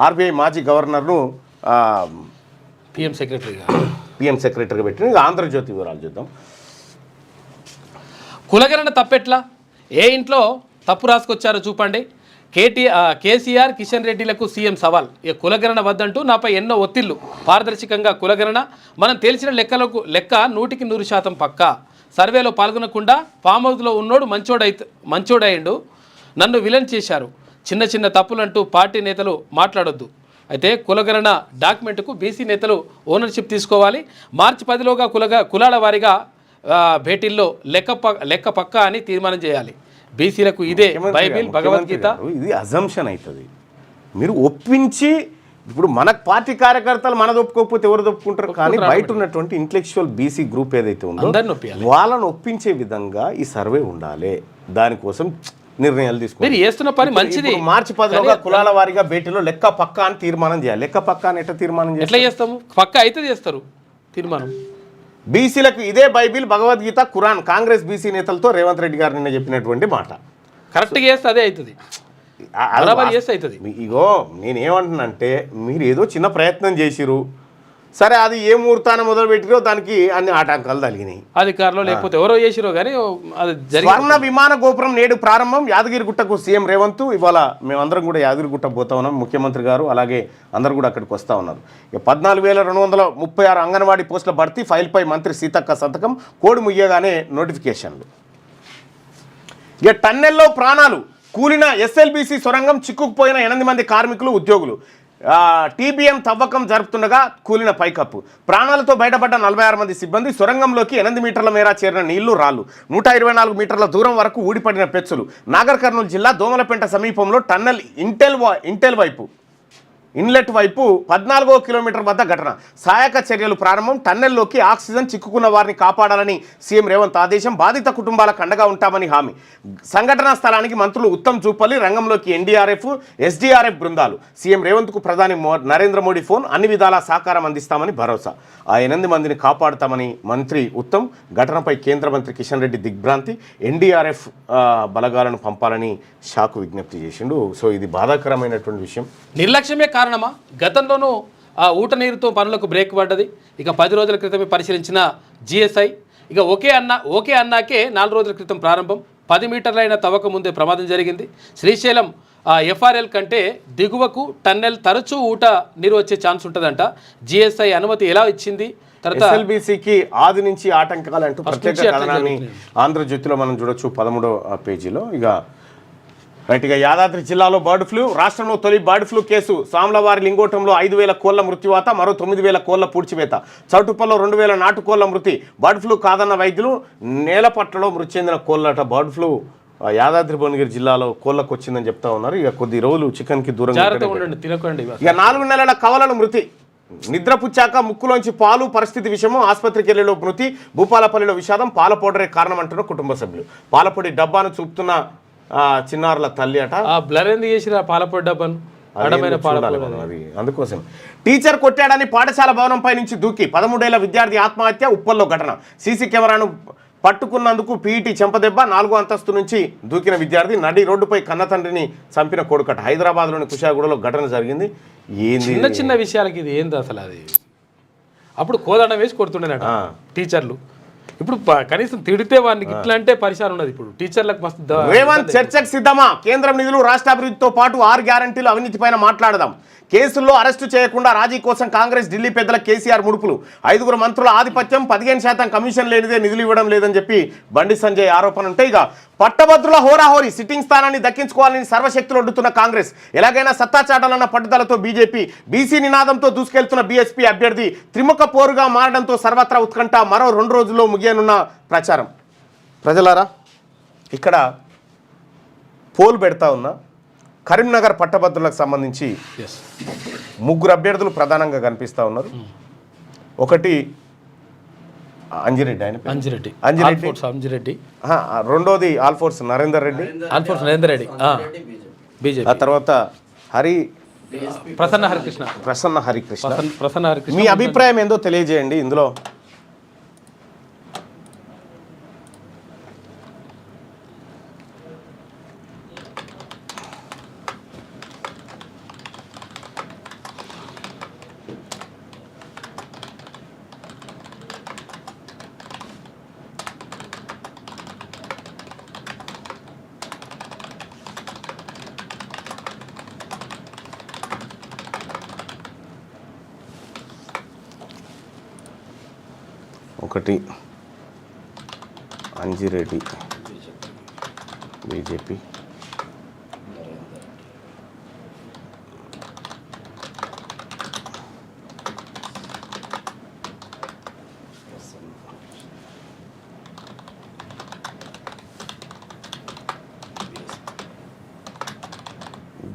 ఆర్బీఐ మాజీ గవర్నర్ను పిఎం సెక్రటరీగా పెట్టిన. ఇక ఆంధ్రజ్యోతి వివరాలు చూద్దాం. కులగణన తప్పెట్లా? ఏ ఇంట్లో తప్పు రాసుకొచ్చారో చూపండి. కేసీఆర్, కిషన్ రెడ్డిలకు సీఎం సవాల్. ఇక కులగణన వద్దంటూ నాపై ఎన్నో ఒత్తిళ్లు. పారదర్శకంగా కులగణన, మనం తేల్చిన లెక్క 100% పక్కా. సర్వేలో పాల్గొనకుండా ఫామ్ హౌస్లో ఉన్నోడు మంచోడయ్యిండు, నన్ను విలన్ చేశారు. చిన్న చిన్న తప్పులంటూ పార్టీ నేతలు మాట్లాడొద్దు. అయితే కులగణన డాక్యుమెంట్కు బీసీ నేతలు ఓనర్షిప్ తీసుకోవాలి. మార్చి 10లోగా కులాల వారీగా భేటీల్లో లెక్క పక్కా అని తీర్మానం చేయాలి. బీసీలకు ఇదే బైబిల్, భగవద్గీత. ఇది అజంప్షన్ అవుతుంది. మీరు ఒప్పించి, ఇప్పుడు మన పార్టీ కార్యకర్తలు మనది ఒప్పుకోకపోతే ఎవరు ఒప్పుకుంటారు? కానీ బయట ఉన్నటువంటి ఇంటెలెక్చువల్ బీసీ గ్రూప్ ఏదైతే ఉందో వాళ్ళని ఒప్పించే విధంగా ఈ సర్వే ఉండాలి. దానికోసం నిర్ణయాలు తీసుకుంటారు. మంచిది. మార్చి 10లోగా కులాల వారీగా భేటీలో లెక్క పక్కా అని తీర్మానం చేయాలి. లెక్క పక్కా అని ఎట్లా తీర్మానం చేయాలి? ఎట్లా చేస్తాము? పక్కా అయితే చేస్తారు తీర్మానం. బీసీలకు ఇదే బైబిల్, భగవద్గీత, ఖురాన్. కాంగ్రెస్ బీసీ నేతలతో రేవంత్ రెడ్డి గారు నిన్న చెప్పినటువంటి మాట. కరెక్ట్గా చేస్తే అదే అవుతుంది. ఇగో నేనేమంటున్నానంటే, మీరు ఏదో చిన్న ప్రయత్నం చేసిరు, సరే అది ఏ ముహూర్తాన్ని మొదలు పెట్టిరో దానికి అన్ని ఆటంకాలు తగినాయి. అధికారులు లేకపోతే ఎవరో చేసిరో కానీ అది స్వర్ణ విమాన గోపురం నేడు ప్రారంభం. యాదగిరిగుట్టకు సీఎం రేవంత్. ఇవాళ మేమందరం కూడా యాదగిరిగుట్ట పోతా ఉన్నాం. ముఖ్యమంత్రి గారు అలాగే అందరు కూడా అక్కడికి వస్తూ ఉన్నారు. ఇక 14,236 అంగన్వాడీ పోస్టుల భర్తీ. ఫైల్పై మంత్రి సీతక్క సంతకం. కోడి ముయ్యగానే నోటిఫికేషన్లు. ఇక టన్నెల్లో ప్రాణాలు కూలిన ఎస్ఎల్బీసీ సొరంగం, చిక్కుకుపోయిన 8 మంది కార్మికులు, ఉద్యోగులు. టీబీఎం తవ్వకం జరుపుతుండగా కూలిన పైకప్పు. ప్రాణాలతో బయటపడ్డ 46 మంది సిబ్బంది. సొరంగంలోకి 8 మీటర్ల మేర చేరిన నీళ్లు, రాళ్లు. 124 మీటర్ల దూరం వరకు ఊడిపడిన పెచ్చులు. నాగర్ కర్నూలు జిల్లా దోమలపేంట సమీపంలో టన్నెల్ ఇన్లెట్ వైపు 14వ కిలోమీటర్ వద్ద ఘటన. సహాయక చర్యలు ప్రారంభం. టన్నెల్లోకి ఆక్సిజన్ చిక్కుకున్న వారిని కాపాడాలని సీఎం రేవంత్ ఆదేశం. బాధిత కుటుంబాలకు అండగా ఉంటామని హామీ. సంఘటనా స్థలానికి మంత్రులు ఉత్తమ్ జూపల్లి, రంగంలోకి ఎన్డీఆర్ఎఫ్, ఎస్డీఆర్ఎఫ్ బృందాలు. సీఎం రేవంత్కు ప్రధాని నరేంద్ర మోడీ ఫోన్. అన్ని విధాలా సహకారం అందిస్తామని భరోసా. ఆ 8 మందిని కాపాడుతామని మంత్రి ఉత్తమ్. ఘటనపై కేంద్ర మంత్రి కిషన్ రెడ్డి దిగ్భ్రాంతి. ఎన్డీఆర్ఎఫ్ బలగాలను పంపాలని షాకు విజ్ఞప్తి చేసిండు. సో ఇది బాధాకరమైనటువంటి విషయం. నిర్లక్ష్యమే కారణమా? గతంలోనూ ఊట నీరుతో పనులకు బ్రేక్ పడ్డది. ఇక 10 రోజుల క్రితమే పరిశీలించిన జిఎస్ఐ. ఇక ఓకే అన్నాకే 4 రోజుల క్రితం ప్రారంభం. 10 మీటర్లైన తవ్వక ముందే ప్రమాదం జరిగింది. శ్రీశైలం ఎఫ్ఆర్ఎల్ కంటే దిగువకు టన్నెల్ తరచూ ఊట నీరు వచ్చే ఛాన్స్ ఉంటుందంట. జిఎస్ఐ అనుమతి ఎలా ఇచ్చింది? తర్వాత ఎస్ఎల్బీసీకి ఆది నుంచి ఆటంకాలు అంటూ ప్రత్యేక కథనాన్ని ఆంధ్రజ్యోతిలో మనం చూడొచ్చు 13వ పేజీలో. ఇక యాదాద్రి జిల్లాలో బర్డ్ ఫ్లూ. రాష్ట్రంలో తొలి బర్డ్ ఫ్లూ కేసు. సామ్లవారి లింగోటంలో 5,000 కోళ్ల మృత్యువాత, మరో 9,000 కోళ్ల పూడ్చివేత. చౌటుప్పల్లో 2,000 నాటుకోళ్ల మృతి. బర్డ్ ఫ్లూ కాదన్న వైద్యులు. నేలపట్లలో మృతి చెందిన కోళ్లట. బర్డ్ ఫ్లూ యాదాద్రి భువనగిరి జిల్లాలో కోళ్లకు వచ్చిందని చెప్తా ఉన్నారు. ఇక కొద్ది రోజులు చికెన్కి దూరంగా తినకండి. ఇక 4 నెలల కవలలు మృతి. నిద్రపుచ్చాక ముక్కులోంచి పాలు. పరిస్థితి విషయము. ఆసుపత్రికి వెళ్లేలో మృతి. భూపాలపల్లిలో విషాదం. పాల పౌడరే కారణం అంటున్న కుటుంబ సభ్యులు. పాలపొడి డబ్బాను చూపుతున్న చిన్నారుల తల్లి అట. బ్లర్ ఎందుకు చేసిరా పాలపొడి డబ్బాను? అది అందుకోసం. టీచర్ కొట్టాడని పాఠశాల భవనంపై నుంచి దూకి 13 ఏళ్ల విద్యార్థి ఆత్మహత్య. ఉప్పల్లో ఘటన. సీసీ కెమెరాను పట్టుకున్నందుకు పీఈటీ చెంపదెబ్బ. 4వ అంతస్తు నుంచి దూకిన విద్యార్థి. నడి రోడ్డుపై కన్న తండ్రిని చంపిన కొడుకట. హైదరాబాద్లోని కుషాగూడలో ఘటన జరిగింది. ఏంది చిన్న విషయాలకి ఇది ఏంది అసలు? అది అప్పుడు కోదండం వేసి కొడుతుండేనట టీచర్లు. ఇప్పుడు కనీసం తిడితే వాడికి ఇట్లా అంటే పరిసరం ఉన్నది. ఇప్పుడు టీచర్లకు మస్తు రేవంత్ చర్చకు సిద్ధమా? కేంద్రం నిధులు రాష్ట్ర అభివృద్ధితో పాటు 6 గ్యారంటీలు అవినీతిపైన మాట్లాడదాం. కేసుల్లో అరెస్టు చేయకుండా రాజీ కోసం కాంగ్రెస్ ఢిల్లీ పెద్దల కేసీఆర్ ముడుపులు. 5 మంత్రుల ఆధిపత్యం, 15% కమిషన్ లేనిదే నిధులు ఇవ్వడం లేదని చెప్పి బండి సంజయ్ ఆరోపణ ఉంటే, ఇక పట్టభద్రుల హోరాహోరీ సిట్టింగ్ స్థానాన్ని దక్కించుకోవాలని సర్వశక్తులు ఒడ్డుతున్న కాంగ్రెస్, ఎలాగైనా సత్తా చాటాలన్న పట్టుదలతో బీజేపీ, బీసీ నినాదంతో దూసుకెళ్తున్న బీఎస్పీ అభ్యర్థి త్రిముఖ పోరుగా మారడంతో సర్వత్రా ఉత్కంఠ. మరో 2 రోజుల్లో ముగియనున్న ప్రచారం. ప్రజలారా, ఇక్కడ పోల్ పెడతా ఉన్నా. కరీంనగర్ పట్టభద్రులకు సంబంధించి 3 అభ్యర్థులు ప్రధానంగా కనిపిస్తూ ఉన్నారు. ఒకటి అంజిరెడ్డి, రెండోది ఆల్ఫోర్స్ నరేందర్ రెడ్డి, బీజేపీ. ఆ తర్వాత ప్రసన్న హరికృష్ణ. మీ అభిప్రాయం ఏందో తెలియజేయండి. ఇందులో ఒకటి అంజిరెడ్డి బీజేపీ,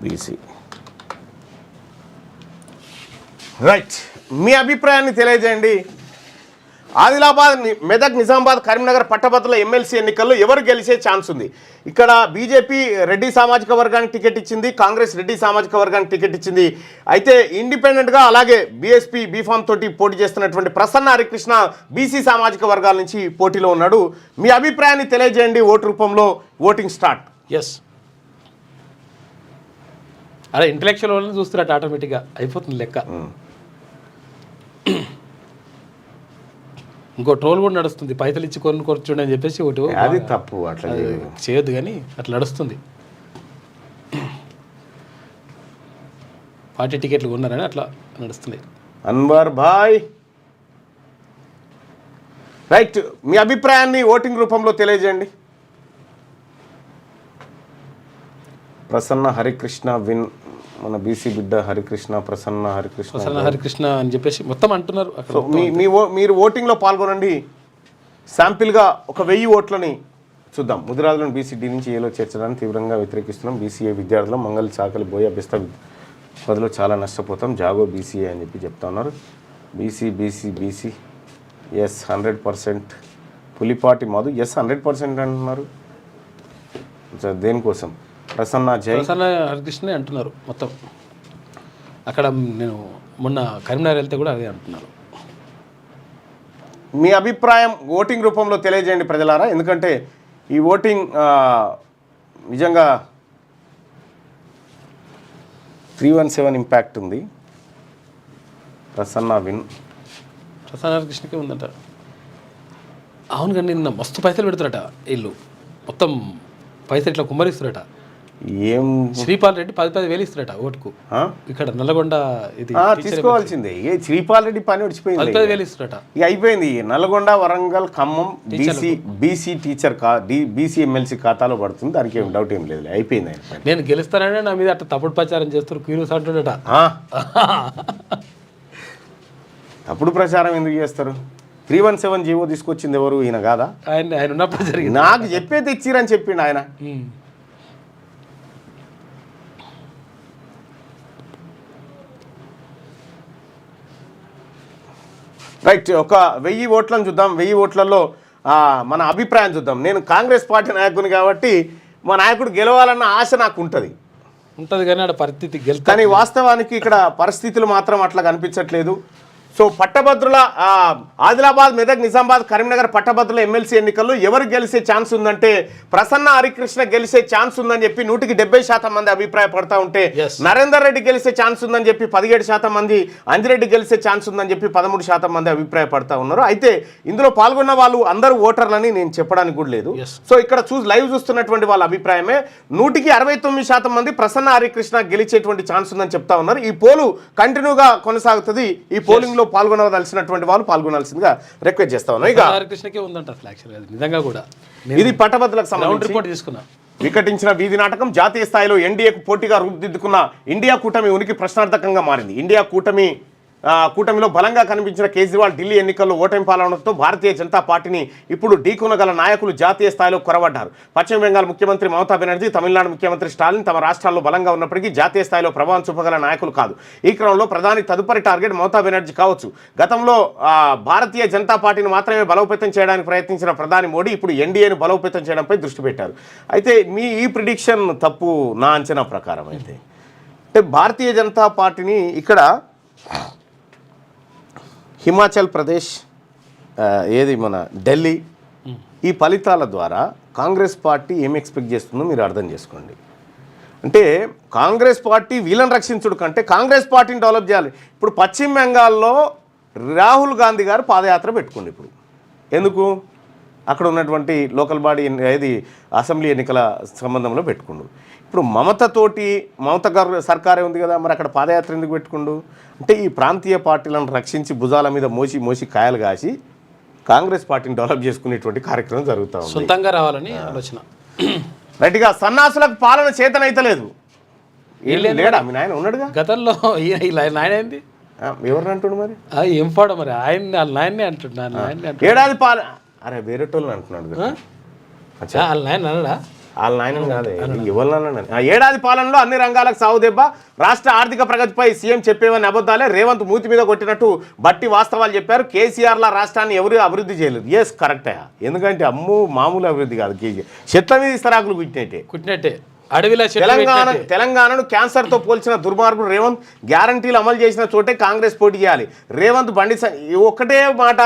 బీసీ. రైట్, మీ అభిప్రాయాన్ని తెలియజేయండి. ఆదిలాబాద్, మెదక్, నిజామాబాద్, కరీంనగర్ పట్టభద్రుల ఎమ్మెల్సీ ఎన్నికల్లో ఎవరు గెలిచే ఛాన్స్ ఉంది? ఇక్కడ బీజేపీ రెడ్డి సామాజిక వర్గానికి టికెట్ ఇచ్చింది, కాంగ్రెస్ రెడ్డి సామాజిక వర్గానికి టికెట్ ఇచ్చింది. అయితే ఇండిపెండెంట్గా అలాగే బీఎస్పీ బీఫామ్ తోటి పోటీ చేస్తున్నటువంటి ప్రసన్న హరికృష్ణ బీసీ సామాజిక వర్గాల నుంచి పోటీలో ఉన్నాడు. మీ అభిప్రాయాన్ని తెలియజేయండి. ఓటు రూపంలో ఓటింగ్ స్టార్ట్. ఎస్, అదే ఇంటలెక్చువల్ వాళ్ళని చూస్తున్నట్టు ఆటోమేటిక్గా అయిపోతుంది లెక్క. ఇంకో ట్రోల్ కూడా నడుస్తుంది, పైసలు ఇచ్చి కొనుక్కొచ్చుండి అని చెప్పేసి ఒకటి. అది తప్పు, అట్లా చేయొద్దు, కానీ అట్లా నడుస్తుంది. పార్టీ టికెట్లు కొన్నారని అట్లా నడుస్తుంది. అన్వర్ భాయ్, రైట్, మీ అభిప్రాయాన్ని ఓటింగ్ రూపంలో తెలియజేయండి. ప్రసన్న హరికృష్ణ విన్, మన బీసీ బిడ్డ హరికృష్ణ, ప్రసన్న హరికృష్ణ అని చెప్పేసి మొత్తం అంటున్నారు. సో మీరు ఓటింగ్లో పాల్గొనండి. శాంపిల్గా 1000 ఓట్లని చూద్దాం. ముదిరాజులను బీసీడీ నుంచి ఏలో చేర్చడానికి తీవ్రంగా వ్యతిరేకిస్తున్నాం. బీసీఏ విద్యార్థులు మంగళ చాకలి బోయ బెస్త బదులు చాలా నష్టపోతాం. జాగో బీసీఏ అని చెప్పి చెప్తా ఉన్నారు. BC yes 100%. Pulipati Madhu yes 100% అంటున్నారు. దేనికోసం? ప్రసన్న హరికృష్ణ అంటున్నారు మొత్తం. అక్కడ నేను మొన్న కరీంనగర్ వెళ్తే కూడా అదే అంటున్నారు. మీ అభిప్రాయం ఓటింగ్ రూపంలో తెలియజేయండి ప్రజలారా. ఎందుకంటే ఈ ఓటింగ్ నిజంగా 317 ఇంపాక్ట్ ఉంది. ప్రసన్న హరికృష్ణకే ఉందంట. అవును, కానీ నిన్న మస్తు పైసలు పెడతారట వీళ్ళు. మొత్తం పైసలు ఇట్లా కుమ్మరిస్తారట. ఏం శ్రీపాల్ రెడ్డి 10,000 ఇస్తారట ఓటుకు. ఇక్కడ నల్లగొండ ఇది తీసుకోవాల్సిందే. శ్రీపాల్ రెడ్డి పని వచ్చిపోయింది. 10,000 ఇస్తారట. ఇక అయిపోయింది. Nalgonda, Warangal, Khammam BC teacher BC MLC ఖాతాలో పడుతుంది. దానికి ఏం డౌట్ ఏం లేదు, అయిపోయింది. ఆయన నేను గెలుస్తానని నా మీద అట్లా తప్పుడు ప్రచారం చేస్తారు. క్యూరియస్ అంటున్నట. తప్పుడు ప్రచారం ఎందుకు చేస్తారు? 317 జీవో తీసుకొచ్చింది ఎవరు? ఈయన కాదా? ఆయన ఉన్నప్పుడు జరిగింది. నాకు చెప్పే తెచ్చిరని చెప్పిండు ఆయన. రైట్, 1000 ఓట్లను చూద్దాం. 1000 ఓట్లలో మన అభిప్రాయం చూద్దాం. నేను కాంగ్రెస్ పార్టీ నాయకుని కాబట్టి మా నాయకుడు గెలవాలన్న ఆశ నాకు ఉంటుంది కానీ ఆడ పరిస్థితి కానీ వాస్తవానికి ఇక్కడ పరిస్థితులు మాత్రం అట్లా కనిపించట్లేదు. సో పట్టభద్రుల ఆదిలాబాద్, మెదక్, నిజామాబాద్, కరీంనగర్ పట్టభద్రుల ఎమ్మెల్సీ ఎన్నికల్లో ఎవరు గెలిచే ఛాన్స్ ఉందంటే ప్రసన్న హరికృష్ణ గెలిచే ఛాన్స్ ఉందని చెప్పి 170% మంది అభిప్రాయపడతా ఉంటే, నరేందర్ రెడ్డి గెలిచే ఛాన్స్ ఉందని చెప్పి 17% మంది, అంజిరెడ్డి గెలిచే ఛాన్స్ ఉందని చెప్పి 13% మంది అభిప్రాయపడతా ఉన్నారు. అయితే ఇందులో పాల్గొన్న వాళ్ళు అందరూ ఓటర్లని నేను చెప్పడానికి కూడా లేదు. సో ఇక్కడ లైవ్ చూస్తున్నటువంటి వాళ్ళ అభిప్రాయమే 169% మంది ప్రసన్న హరికృష్ణ గెలిచేటువంటి ఛాన్స్ ఉందని చెప్తా ఉన్నారు. ఈ పోలు కంటిన్యూగా కొనసాగుతుంది. ఈ పోలింగ్ లో పాల్గొనవలసినటువంటి వాళ్ళు పాల్గొనాల్సిందిగా రిక్వెస్ట్ చేస్తా ఉన్నాం. ఇక హరికృష్ణకే ఉందంట అసలు యాక్చువల్గా నిజంగా కూడా ఇది పట్టభద్రులకు సంబంధించి రిపోర్ట్ తీసుకున్నా. వికటించిన వీధి నాటకం, జాతీయ స్థాయిలో ఎన్డీఏకు పోటీగా రూపుదిద్దుకున్న ఇండియా కూటమి ఉనికి ప్రశ్నార్థకంగా మారింది. ఇండియా కూటమిలో బలంగా కనిపించిన కేజ్రీవాల్ ఢిల్లీ ఎన్నికల్లో ఓటమి పాలనతో భారతీయ జనతా పార్టీని ఇప్పుడు ఢీకొనగల నాయకులు జాతీయ స్థాయిలో కొరవడ్డారు. పశ్చిమ బెంగాల్ ముఖ్యమంత్రి మమతా బెనర్జీ, తమిళనాడు ముఖ్యమంత్రి స్టాలిన్ తమ రాష్ట్రాల్లో బలంగా ఉన్నప్పటికీ జాతీయ స్థాయిలో ప్రభావం చూపగల నాయకులు కాదు. ఈ క్రమంలో ప్రధాని తదుపరి టార్గెట్ మమతా బెనర్జీ కావచ్చు. గతంలో భారతీయ జనతా పార్టీని మాత్రమే బలోపేతం చేయడానికి ప్రయత్నించిన ప్రధాని మోడీ ఇప్పుడు ఎన్డీఏను బలోపేతం చేయడంపై దృష్టి పెట్టారు. అయితే ఈ ప్రిడిక్షన్ తప్పు నా అంచనా ప్రకారం. అయితే అంటే భారతీయ జనతా పార్టీని ఇక్కడ హిమాచల్ ప్రదేశ్, మన ఢిల్లీ, ఈ ఫలితాల ద్వారా కాంగ్రెస్ పార్టీ ఏం ఎక్స్పెక్ట్ చేస్తుందో మీరు అర్థం చేసుకోండి. అంటే కాంగ్రెస్ పార్టీ వీళ్ళని రక్షించుడు కంటే కాంగ్రెస్ పార్టీని డెవలప్ చేయాలి. ఇప్పుడు పశ్చిమ బెంగాల్లో రాహుల్ గాంధీ గారు పాదయాత్ర పెట్టుకోండి. ఇప్పుడు ఎందుకు? అక్కడ ఉన్నటువంటి లోకల్ బాడీ అసెంబ్లీ ఎన్నికల సంబంధంలో పెట్టుకుండు. ఇప్పుడు మమత గారు సర్కారే ఉంది కదా, మరి అక్కడ పాదయాత్ర ఎందుకు పెట్టుకుండు? అంటే ఈ ప్రాంతీయ పార్టీలను రక్షించి భుజాల మీద మోసి కాయలు కాసి కాంగ్రెస్ పార్టీని డెవలప్ చేసుకునేటువంటి కార్యక్రమం జరుగుతూ ఉంది. సొంతంగా రావాలని ఆలోచన. రైట్గా సన్నాసులకు పాలన చేతనైతలేదు. లేడా మీ నాయన ఉన్నాడుగా గతంలో? నాయన ఏంది ఎవరిని అంటుండు మరి? ఏం పాడో మరి ఆయన నాయన్నే అంటున్నాను. ఏడాది పాలన అరే వేరేటోళ్ళని అంటున్నాడు. వాళ్ళ నాయన అనడా? వాళ్ళ నాయన కాదే, ఎవరినన్నా. ఏడాది పాలనలో అన్ని రంగాలకు సాగు దెబ్బ, రాష్ట్ర ఆర్థిక ప్రగతిపై సీఎం చెప్పేవని అబద్ధాలే, రేవంత్ మూతి మీద కొట్టినట్టు బట్టి వాస్తవాలు చెప్పారు. కేసీఆర్ల రాష్ట్రాన్ని ఎవరు అభివృద్ధి చేయలేదు. ఎస్ కరెక్టే. ఎందుకంటే మామూలు అభివృద్ధి కాదు. కేసీఆర్ చెట్ల మీద ఇస్తరాకులు కుట్టినట్టే. అడవిలో తెలంగాణను క్యాన్సర్తో పోల్చిన దుర్మార్గుడు రేవంత్ గ్యారంటీలు అమలు చేసిన చోటే కాంగ్రెస్ పోటీ చేయాలి. రేవంత్ బండి ఒక్కటే మాట,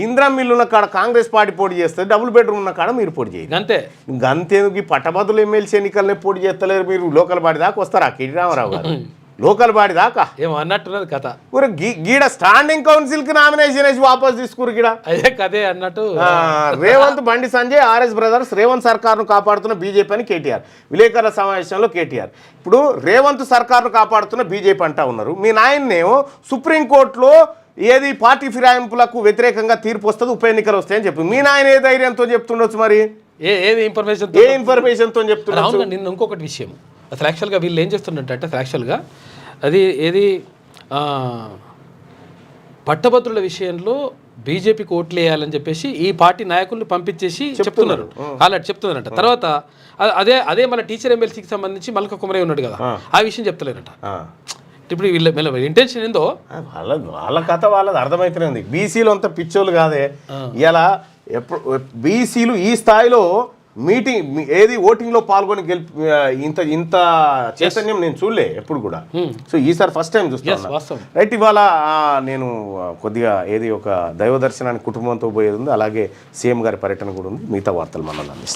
ఇంద్రం మిల్లు ఉన్న కాడ కాంగ్రెస్ పార్టీ పోటీ చేస్తుంది, డబుల్ బెడ్రూమ్ ఉన్న కాడ మీరు పోటీ చేయాలి. అంతేందుకు ఈ పట్టభద్రులు ఎమ్మెల్సీ ఎన్నికలనే పోటీ చేస్తలేరు. మీరు లోకల్ బాడీ దాకా వస్తారా? కేటీ రామారావు గారు లోకల్ బాడీ దాకా ఏమో అన్నట్టున్నది కథ. గీడ స్టాండింగ్ కౌన్సిల్ కి నామినేషన్ వేసి వాపస్ తీసుకురు. గీడ అదే కదే అన్నట్టు. రేవంత్, బండి సంజయ్, ఆర్ఎస్ బ్రదర్స్ రేవంత్ సర్కార్ను కాపాడుతున్న బీజేపీ అని కేటీఆర్ విలేకరుల సమావేశంలో కేటీఆర్. ఇప్పుడు రేవంత్ సర్కార్ను కాపాడుతున్న బీజేపీ అంటా ఉన్నారు. మీ నాయన్నేమో సుప్రీంకోర్టులో పార్టీ ఫిరాయింపులకు వ్యతిరేకంగా తీర్పు వస్తుంది, ఉప ఎన్నికలు వస్తాయని చెప్పి మీ నాయన ఏ ధైర్యంతో చెప్తుండొచ్చు? మరి ఇన్ఫర్మేషన్తో చెప్తున్నారు. నిన్న ఇంకొకటి విషయం, అసలు యాక్చువల్గా వీళ్ళు ఏం చేస్తున్నట్టు అసలు యాక్చువల్గా అది పట్టభద్రుల విషయంలో బీజేపీకి ఓట్లు వేయాలని చెప్పేసి ఈ పార్టీ నాయకులను పంపించేసి చెప్తున్నారు. అలాంటి చెప్తున్నారంట. తర్వాత అదే మన టీచర్ ఎమ్మెల్సీకి సంబంధించి మల్క కుమరయ్య ఉన్నాడు కదా, ఆ విషయం చెప్తలేరట. ఇప్పుడు వీళ్ళ ఇంటెన్షన్ ఏందో వాళ్ళ కథ వాళ్ళది అర్థమవుతుంది. బీసీలు అంత పిచ్చోళ్ళు కాదే. ఇలా బీసీలు ఈ స్థాయిలో ఓటింగ్లో పాల్గొని ఇంత చైతన్యం నేను చూడలే ఎప్పుడు కూడా. సో ఈసారి ఫస్ట్ టైం చూస్తాను. రైట్, ఇవాళ నేను కొద్దిగా ఒక దైవ దర్శనానికి కుటుంబంతో పోయేది ఉంది. అలాగే సీఎం గారి పర్యటన కూడా ఉంది. మిగతా వార్తలు మనం అందిస్తాం.